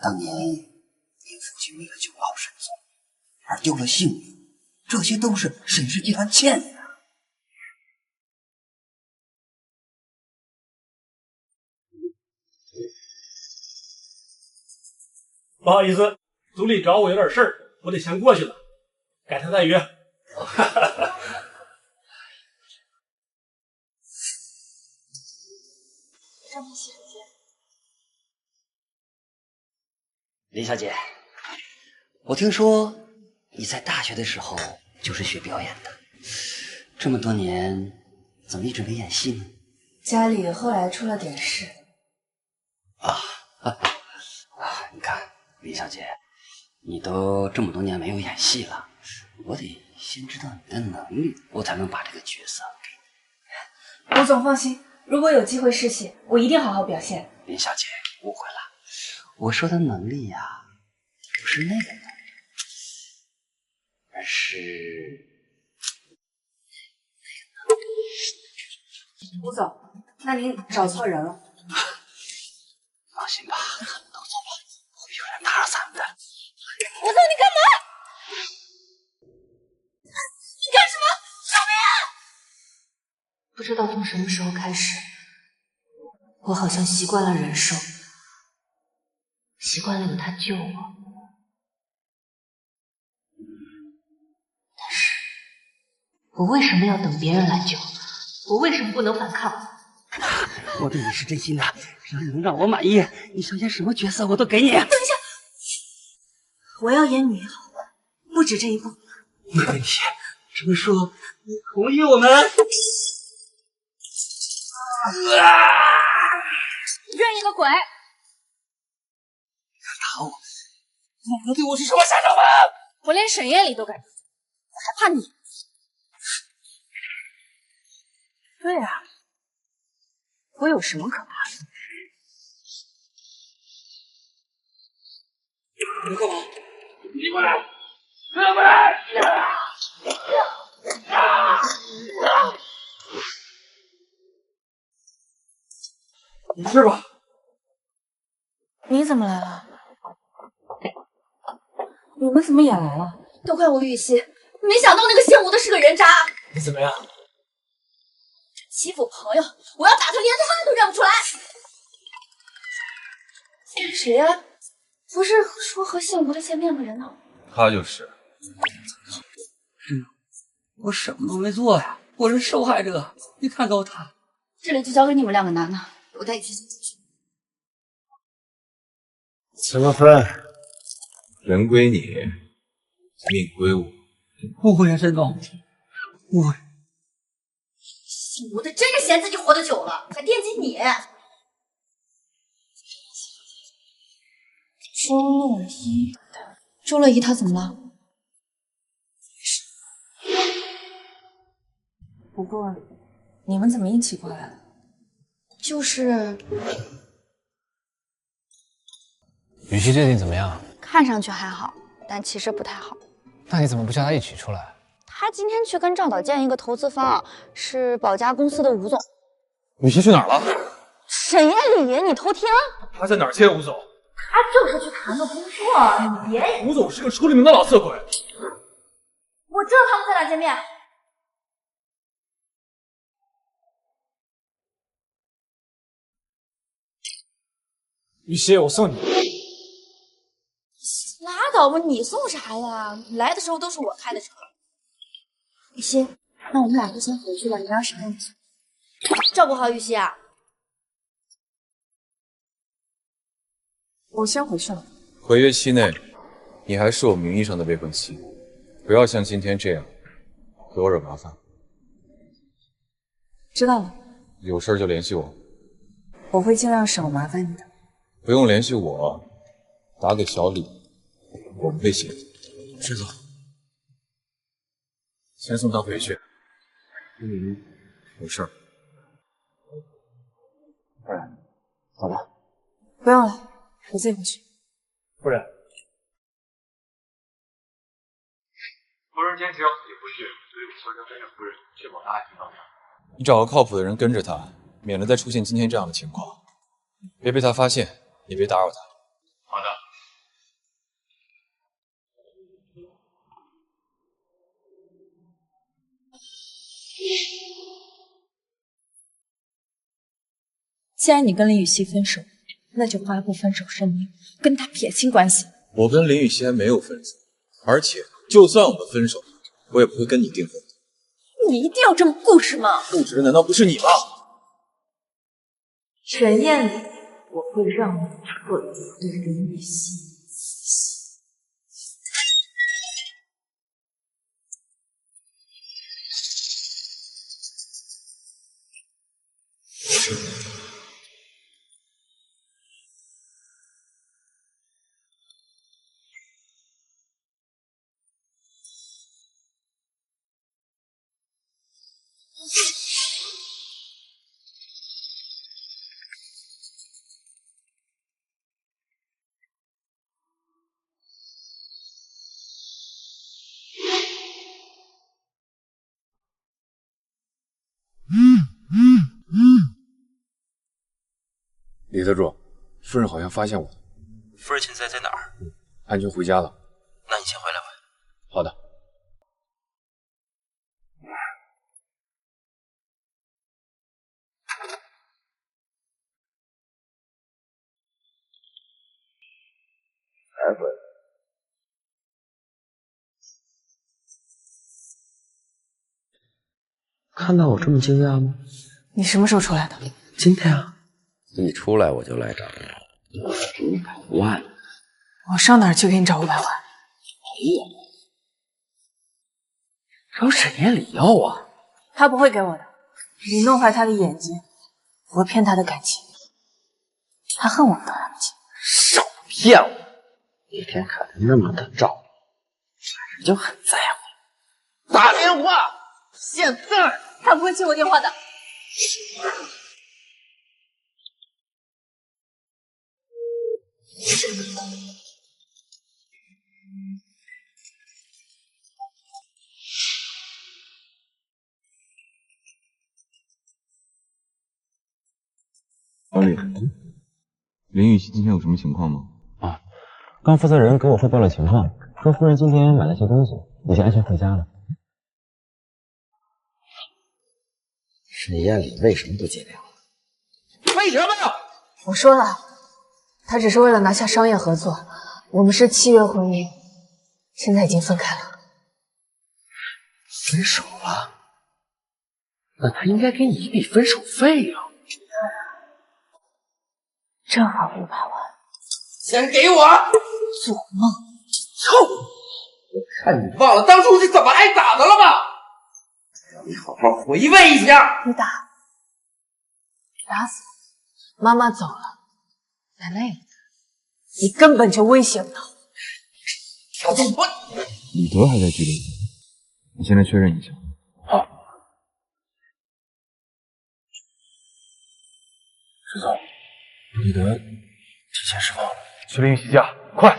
当年您父亲为了救老沈总而丢了性命，这些都是沈氏集团欠的。不好意思，组里找我有点事儿，我得先过去了，改天再约。这么洗手间。林小姐，我听说你在大学的时候就是学表演的，这么多年怎么一直没演戏呢？家里后来出了点事。你看，林小姐，你都这么多年没有演戏了，我得先知道你的能力，我才能把这个角色给你。吴总放心，如果有机会试戏，我一定好好表现。林小姐误会了，我说的能力呀，不是那个能力，而是吴总，那您找错人了。放心吧，他们都走了，不会有人打扰咱们的。吴总，你干嘛？你干什么？救命啊！不知道从什么时候开始，我好像习惯了忍受，习惯了有他救我。但是，我为什么要等别人来救？我为什么不能反抗？我对你是真心的，只要你能让我满意，你想演什么角色我都给你。等一下，我要演女好，不止这一部。没问题，这么说你同意我们？愿意个鬼！打我，你能对我是什么下场吗？我连沈夜里都敢，我还怕你？对啊，我有什么可怕的？你干嘛？你过来！过来！没事吧？你怎么来了？你们怎么也来了？都怪我雨熙，没想到那个姓吴的是个人渣。你怎么样？欺负朋友，我要打他连他都认不出来。谁呀？不是说和姓吴的见面的人呢？他就是。我什么都没做呀，我是受害者，你看到他。这里就交给你们两个男的，我带你去警局。怎么分？人归你，命归我。误会啊，沈总，误会。姓吴的真是嫌自己活得久了，还惦记你。周乐一，周乐一他怎么了？不过，你们怎么一起过来了？就是雨熙最近怎么样？看上去还好，但其实不太好。那你怎么不叫他一起出来？他今天去跟赵导见一个投资方，是保家公司的吴总。雨熙去哪儿了？沈夜里，你偷听？他在哪儿见吴总？他就是去谈个工作，你别。吴总是个出了名的老色鬼。我知道他们在哪见面。雨熙，我送你。拉倒吧，你送啥呀？你来的时候都是我开的车。雨欣，那我们俩就先回去了，你让沈燕照顾好雨欣啊。我先回去了。合约期内，你还是我名义上的未婚妻，不要像今天这样给我惹麻烦。知道了，有事就联系我，我会尽量少麻烦你的。不用联系我，打给小李，我微信。师总，先送他回去。有事儿。夫人，走吧。不用了，我自己回去。夫人，夫人坚持要自己回去，所以我悄悄跟着夫人，确保她安全到家。你找个靠谱的人跟着他，免得再出现今天这样的情况。别被他发现，也别打扰他。好的。既然你跟林雨熙分手，那就发布分手声明，跟他撇清关系。我跟林雨熙还没有分手，而且就算我们分手，我也不会跟你订婚的。你一定要这么固执吗？固执的难道不是你吗？沈燕里，我会让你彻底对林雨熙死心。李特助，夫人好像发现我了。夫人现在在哪儿？安全回家了。那你先回来吧。好的。才回来。看到我这么惊讶吗？你什么时候出来的？今天啊。一出来我就来找你，我给你500万。我上哪儿去给你找500万？找沈燕里要啊。他不会给我的。你弄坏他的眼睛，我骗他的感情，他恨我都来不及。少骗我！那天看他那么的照你，反正就很在乎。打电话！现在！他不会接我电话的。小李，林雨熙今天有什么情况吗？刚负责人给我汇报了情况，说夫人今天买了些东西，已经安全回家了。沈燕里为什么不见面？为什么呀？我说了，他只是为了拿下商业合作。我们是契约婚姻，现在已经分开了。分手了？那他应该给你一笔分手费啊！正好500万。先给我！做梦！臭！我看你忘了当初是怎么挨打的了吧？让你好好回味一下。你打死我！妈妈走了，奶奶也在，你根本就威胁不到我。小子，我李德还在拘留所，你先来确认一下。好。石总，李德提前释放了，去林雨熙家，快！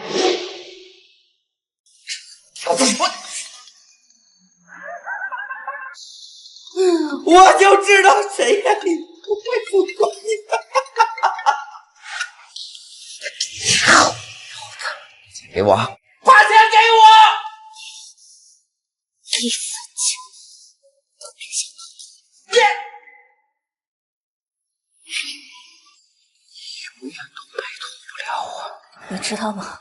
小子，我就知道沈燕里不会不管你。给我，把钱给我！一分钱都别想拿。永远都摆脱不了我。你知道吗？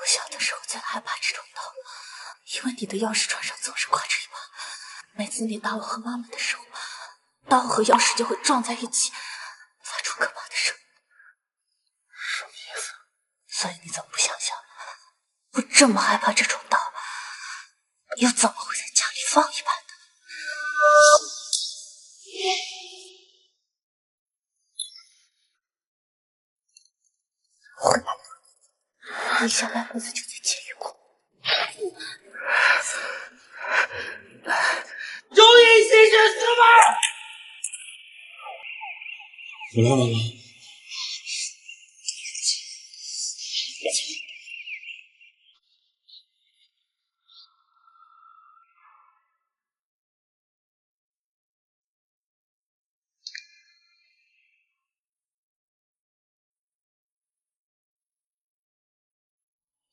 我小的时候最害怕这种刀，因为你的钥匙串上总是挂着一把。每次你打我和妈妈的时候，刀和钥匙就会撞在一起，发出可怕的声音。什么意思？所以你怎么不想想，我这么害怕这种刀，又怎么会在家里放一把呢？回来了，你下半辈子就在监狱过。有你心是死吧！我来晚了。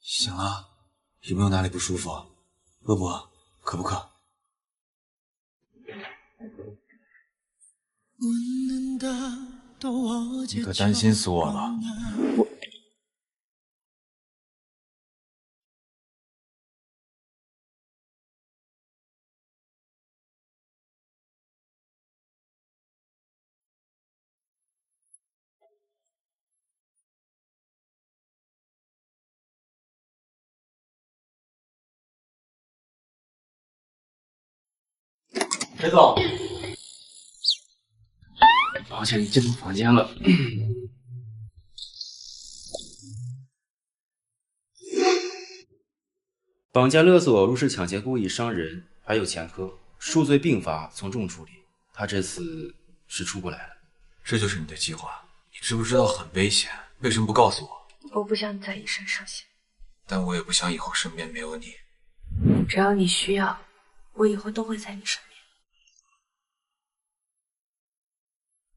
醒了，有没有哪里不舒服？饿不饿？渴不渴？你可担心死我了。裴总，抱歉，你进错房间了。绑架勒索、入室抢劫、故意伤人，还有前科，数罪并罚，从重处理。他这次是出不来了。这就是你的计划？你知不知道很危险？为什么不告诉我？我不想你在医生上线，但我也不想以后身边没有你。只要你需要，我以后都会在你身边。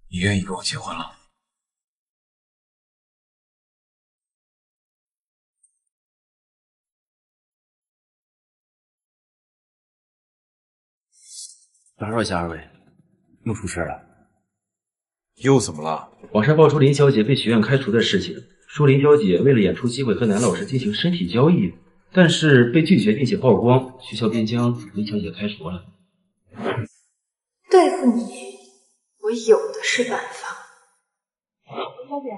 你愿意跟我结婚了？打扰一下二位，又出事了。又怎么了？网上爆出林小姐被学院开除的事情，说林小姐为了演出机会和男老师进行身体交易，但是被拒绝并且曝光，学校便将林小姐开除了。对付你，我有的是办法。林小姐，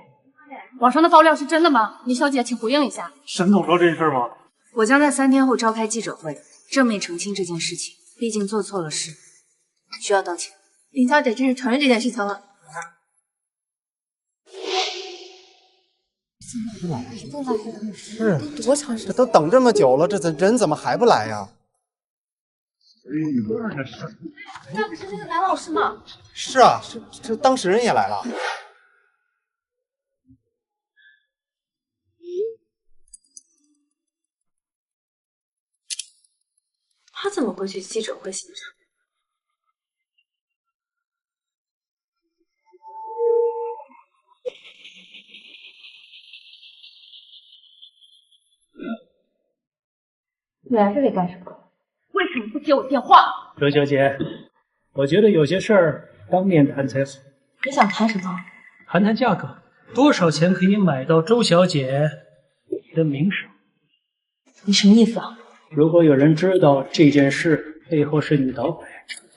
网上的爆料是真的吗？林小姐，请回应一下。沈总说这事吗？我将在3天后召开记者会，正面澄清这件事情。毕竟做错了事，需要道歉。林小姐真是承认这件事情了。是，这都等这么久了，这人怎么还不来呀？那不是那个男老师吗？是啊，这当事人也来了。他怎么会去记者会现场？你来这里干什么？为什么不接我电话？周小姐，我觉得有些事儿当面谈才好。你想谈什么？谈谈价格，多少钱可以买到周小姐的名声？你什么意思啊？如果有人知道这件事背后是你捣鬼，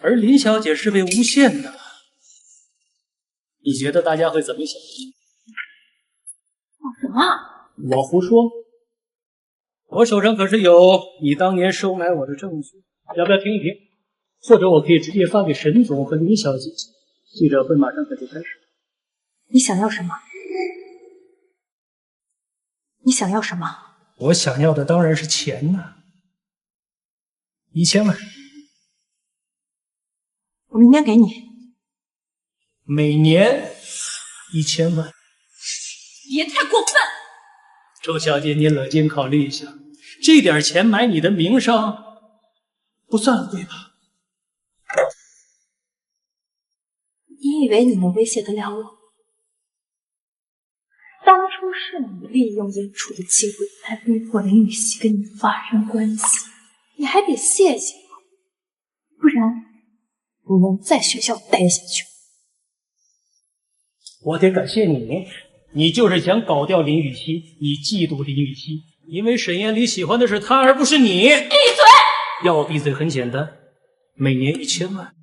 而林小姐是被诬陷的，你觉得大家会怎么想？干什么？我胡说。我手上可是有你当年收买我的证据，要不要听一听？或者我可以直接发给沈总和林小姐。记者会马上可就开始。你想要什么？你想要什么？我想要的当然是钱呐，1000万。我明天给你。每年1000万。别太过分！周小姐，你冷静考虑一下，这点钱买你的名声，不算贵吧？你以为你能威胁得了我？当初都是你利用演出的机会来逼迫林雨熙跟你发生关系，你还得谢谢我，不然不能在学校待下去。我得感谢你，你就是想搞掉林雨熙，你嫉妒林雨熙，因为沈艳离喜欢的是她，而不是你。闭嘴！要我闭嘴很简单，每年1000万，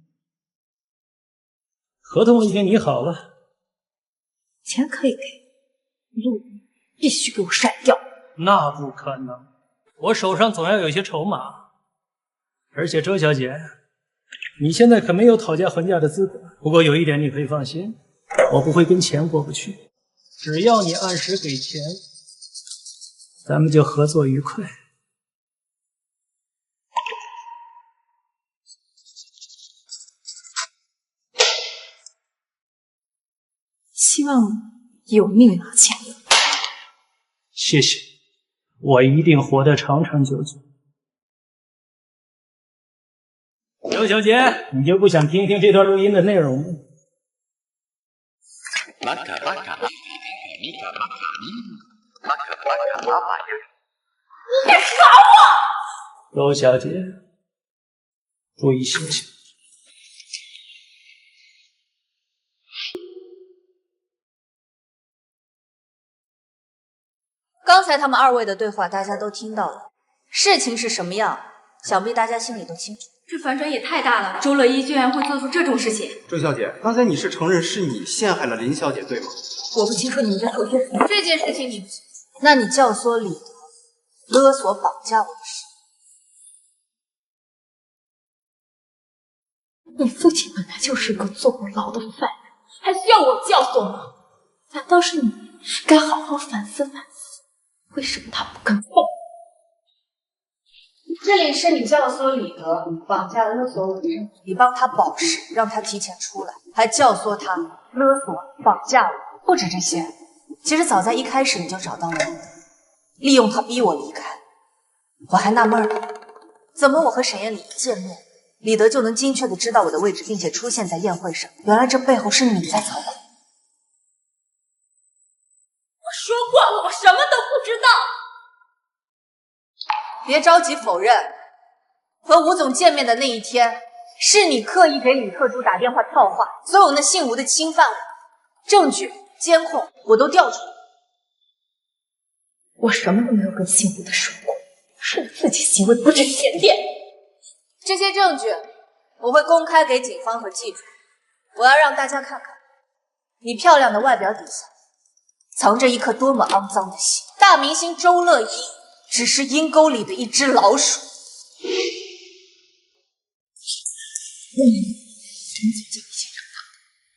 合同我已经拟好了。钱可以给，录必须给我删掉。那不可能，我手上总要有些筹码。而且周小姐，你现在可没有讨价还价的资格。不过有一点你可以放心，我不会跟钱过不去，只要你按时给钱，咱们就合作愉快。希望有命拿钱。谢谢，我一定活得长长久久。周小姐，你就不想听听这段录音的内容吗？你杀我！周小姐，注意心情。刚才他们2位的对话，大家都听到了。事情是什么样，想必大家心里都清楚。这反转也太大了，周乐一居然会做出这种事情。周小姐，刚才你是承认是你陷害了林小姐，对吗？我不清楚你们在说些什么。这件事情你不清楚，那你教唆李德勒索绑架我的事，你父亲本来就是个坐过牢的犯人，还需要我教唆吗？反倒是你该好好反思反思，为什么他不肯放？这里是你教唆李德绑架勒索我的证据，你帮他保释，让他提前出来，还教唆他勒索绑架我。不止这些，其实早在一开始你就找到了李德，利用他逼我离开。我还纳闷呢，怎么我和沈艳丽一见面，李德就能精确的知道我的位置，并且出现在宴会上？原来这背后是你在操控。我说过了，我什么都不知道。别着急否认，和吴总见面的那一天，是你刻意给李特助打电话套话，所有那姓吴的侵犯我，证据、监控我都调出来。我什么都没有跟姓吴的说过，是你自己行为不知检点。这些证据我会公开给警方和记者，我要让大家看看你漂亮的外表底下藏着一颗多么肮脏的心。大明星周乐一只是阴沟里的一只老鼠。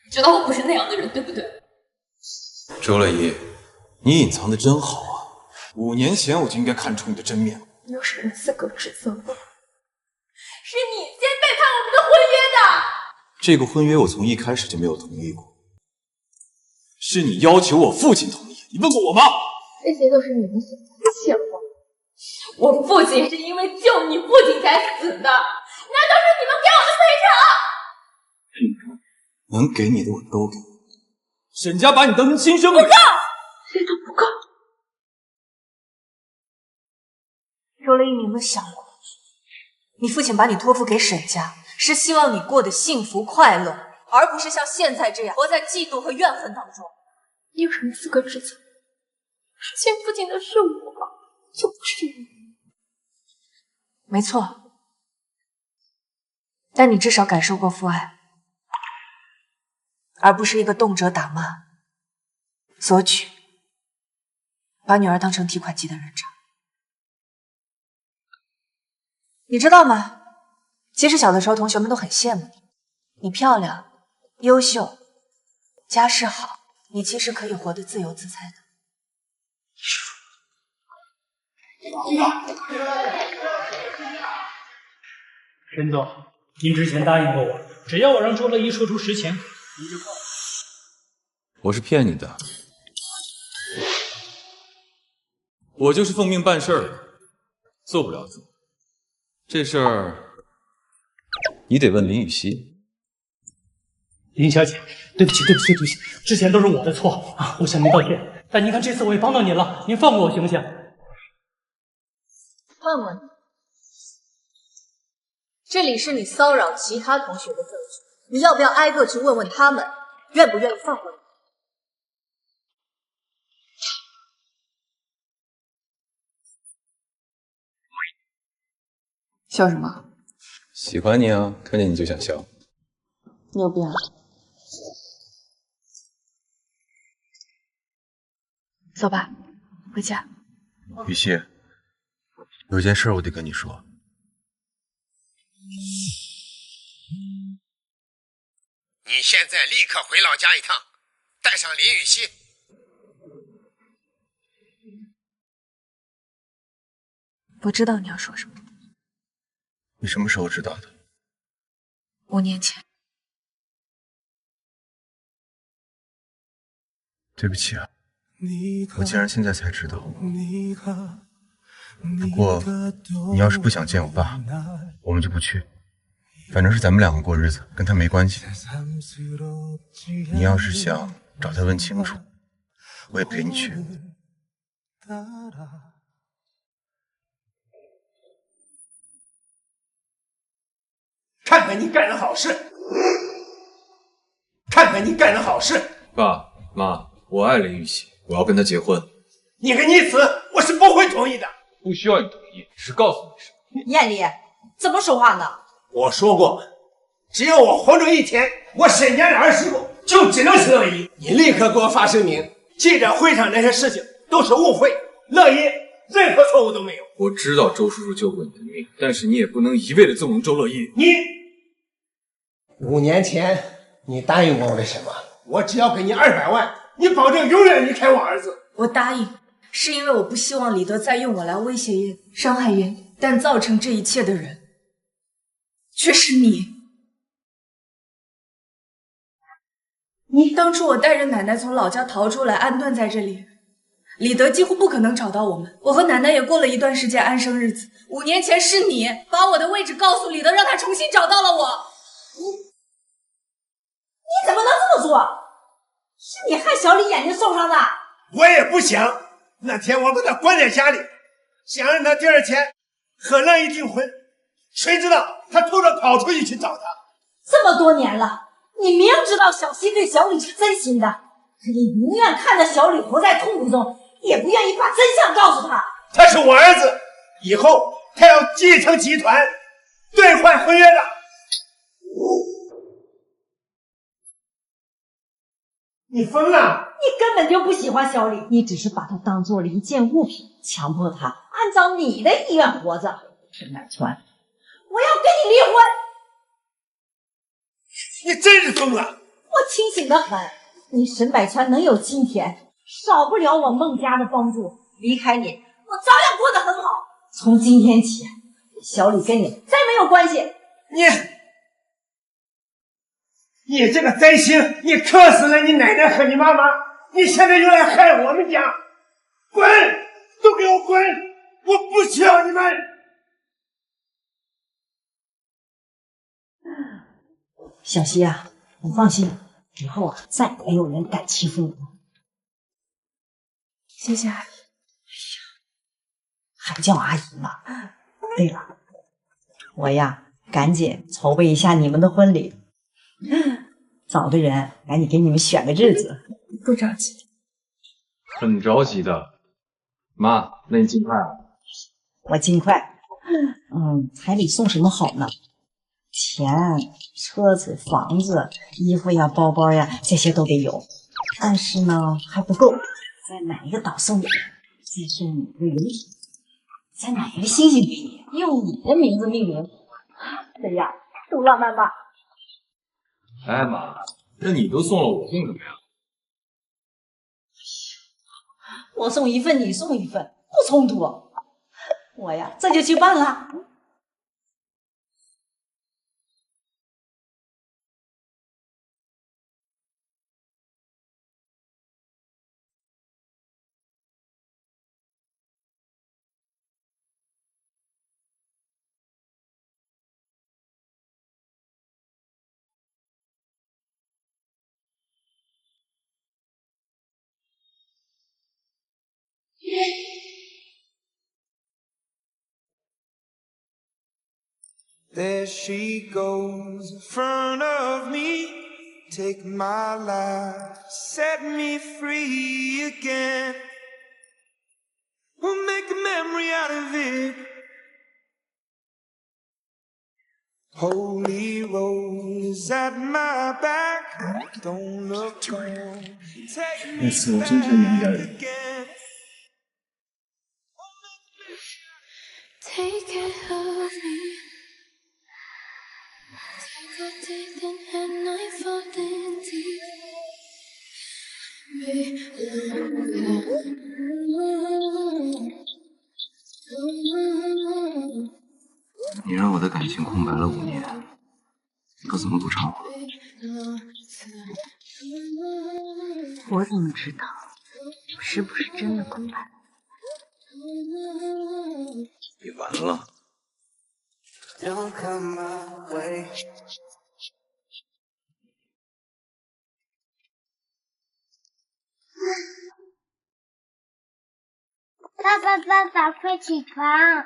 你知道我不是那样的人，对不对？周乐一，你隐藏的真好啊！5年前我就应该看出你的真面目。你有什么资格指责我？是你先背叛我们的婚约的。这个婚约我从一开始就没有同意过，是你要求我父亲同意，你问过我吗？这些都是你们所讲的闲话。我父亲是因为救你父亲才死的，那都是你们给我的赔偿。能给你的我都给你，沈家把你当成亲生女儿。不够，这都不够。周乐一，你有没有想过，你父亲把你托付给沈家，是希望你过得幸福快乐，而不是像现在这样活在嫉妒和怨恨当中。你有什么资格指责？失去父亲的是我，又不是你。没错，但你至少感受过父爱，而不是一个动辄打骂、索取、把女儿当成提款机的人渣。你知道吗？其实小的时候同学们都很羡慕你，你漂亮、优秀、家世好，你其实可以活得自由自在的。沈总，您之前答应过我，只要我让周乐一说出实情，您就放心。我是骗你的，我就是奉命办事儿的，做不了主。这事儿你得问林雨熙。林小姐，对不起，对不起，对不起，之前都是我的错啊，我向您道歉。但您看这次我也帮到您了，您放过我行不行？问问你，这里是你骚扰其他同学的证据，你要不要挨个去问问他们，愿不愿意放过你？笑什么？喜欢你啊，看见你就想笑。牛逼啊！走吧，回家。雨熙，有件事我得跟你说。你现在立刻回老家一趟，带上林雨熙。我知道你要说什么。你什么时候知道的？5年前。对不起啊，我竟然现在才知道。不过，你要是不想见我爸，我们就不去。反正是咱们2个过日子，跟他没关系。你要是想找他问清楚，我也陪你去。看看你干的好事，看看你干的好事。爸妈，我爱林雨熙，我要跟她结婚。你个逆子，我是不会同意的。不需要你同意，只是告诉你什么。艳丽，怎么说话呢？我说过，只要我活着一天，我沈家的儿媳妇就只能是乐意。你立刻给我发声明，记者会上那些事情都是误会，乐意任何错误都没有。我知道周叔叔救过你的命，但是你也不能一味的纵容周乐意。你5年前你答应过我的什么？我只要给你200万，你保证永远离开我儿子。我答应，是因为我不希望李德再用我来威胁叶子、伤害叶子，但造成这一切的人却是你。当初我带着奶奶从老家逃出来，安顿在这里，李德几乎不可能找到我们。我和奶奶也过了一段时间安生日子。5年前是你把我的位置告诉李德，让他重新找到了我。你怎么能这么做？是你害小李眼睛受伤的。我也不想，那天我把他关在家里，想让他第2天和乐意订婚，谁知道他偷着跑出去找他。这么多年了，你明知道小西对小李是真心的，可你宁愿看着小李活在痛苦中，也不愿意把真相告诉他。他是我儿子，以后他要继承集团，兑换婚约的。你疯了！你根本就不喜欢小李，你只是把他当做了一件物品，强迫他按照你的意愿活着。沈乃川，我要跟你离婚！你真是疯了！我清醒得很，你沈百川能有今天，少不了我孟家的帮助。离开你，我照样过得很好。从今天起，小李跟你再没有关系。你这个灾星，你克死了你奶奶和你妈妈，你现在又来害我们家，滚！都给我滚！我不需要你们。小希啊，你放心，以后啊再也没有人敢欺负你了。谢谢阿姨。还叫阿姨呢。对了，我呀赶紧筹备一下你们的婚礼。找个人赶紧给你们选个日子。不着急。很着急的。妈，那你尽快啊。我尽快。彩礼送什么好呢？钱、车子、房子、衣服呀、包包呀，这些都得有。但是呢还不够，在哪一个岛送你，再送你一个游艇，在哪一个星星给你，用你的名字命名。怎样，够浪漫吧？哎妈，那你都送了，我送什么呀？我送一份，你送一份，不冲突。我呀，这就去办了。There she goes in front of me. Take my life, set me free again. We'll make a memory out of it. Holy rose at my back. Don't look on. Take me 那次我真成年人。 Take care of me. Take a deep and nightfall deep. 你让我的感情空白了5年，可怎么补偿我？我怎么知道是不是真的空白？你完了。 Don't come my way. 爸爸，快起床！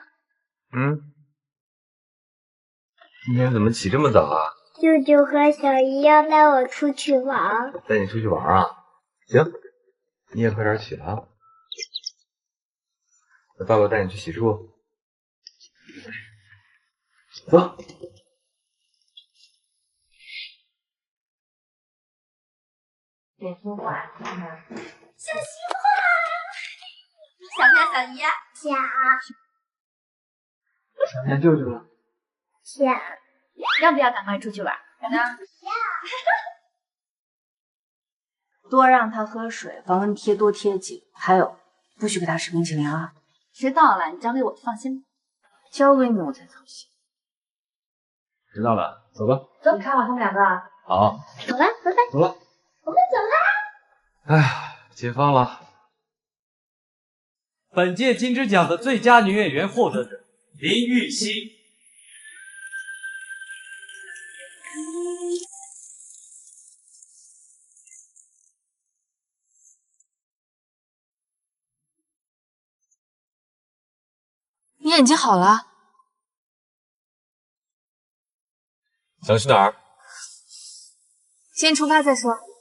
今天怎么起这么早啊？舅舅和小姨要带我出去玩。带你出去玩啊？行，你也快点起来啊。那爸爸带你去洗漱。走。小心话，小心话，想不想小姨？想。想念舅舅了。想。要不要赶快出去玩？要。多让他喝水，防蚊贴多贴几个。还有，不许给他吃冰淇淋啊！知道了，你交给我放心吧。交给你我才操心。知道了，走吧。走，你看好他们两个啊。好。走了，拜拜。走了。我们走啦。哎呀，解放了。本届金枝奖的最佳女演员获得者林玉熙。 你眼睛好了？想去哪儿？先出发再说。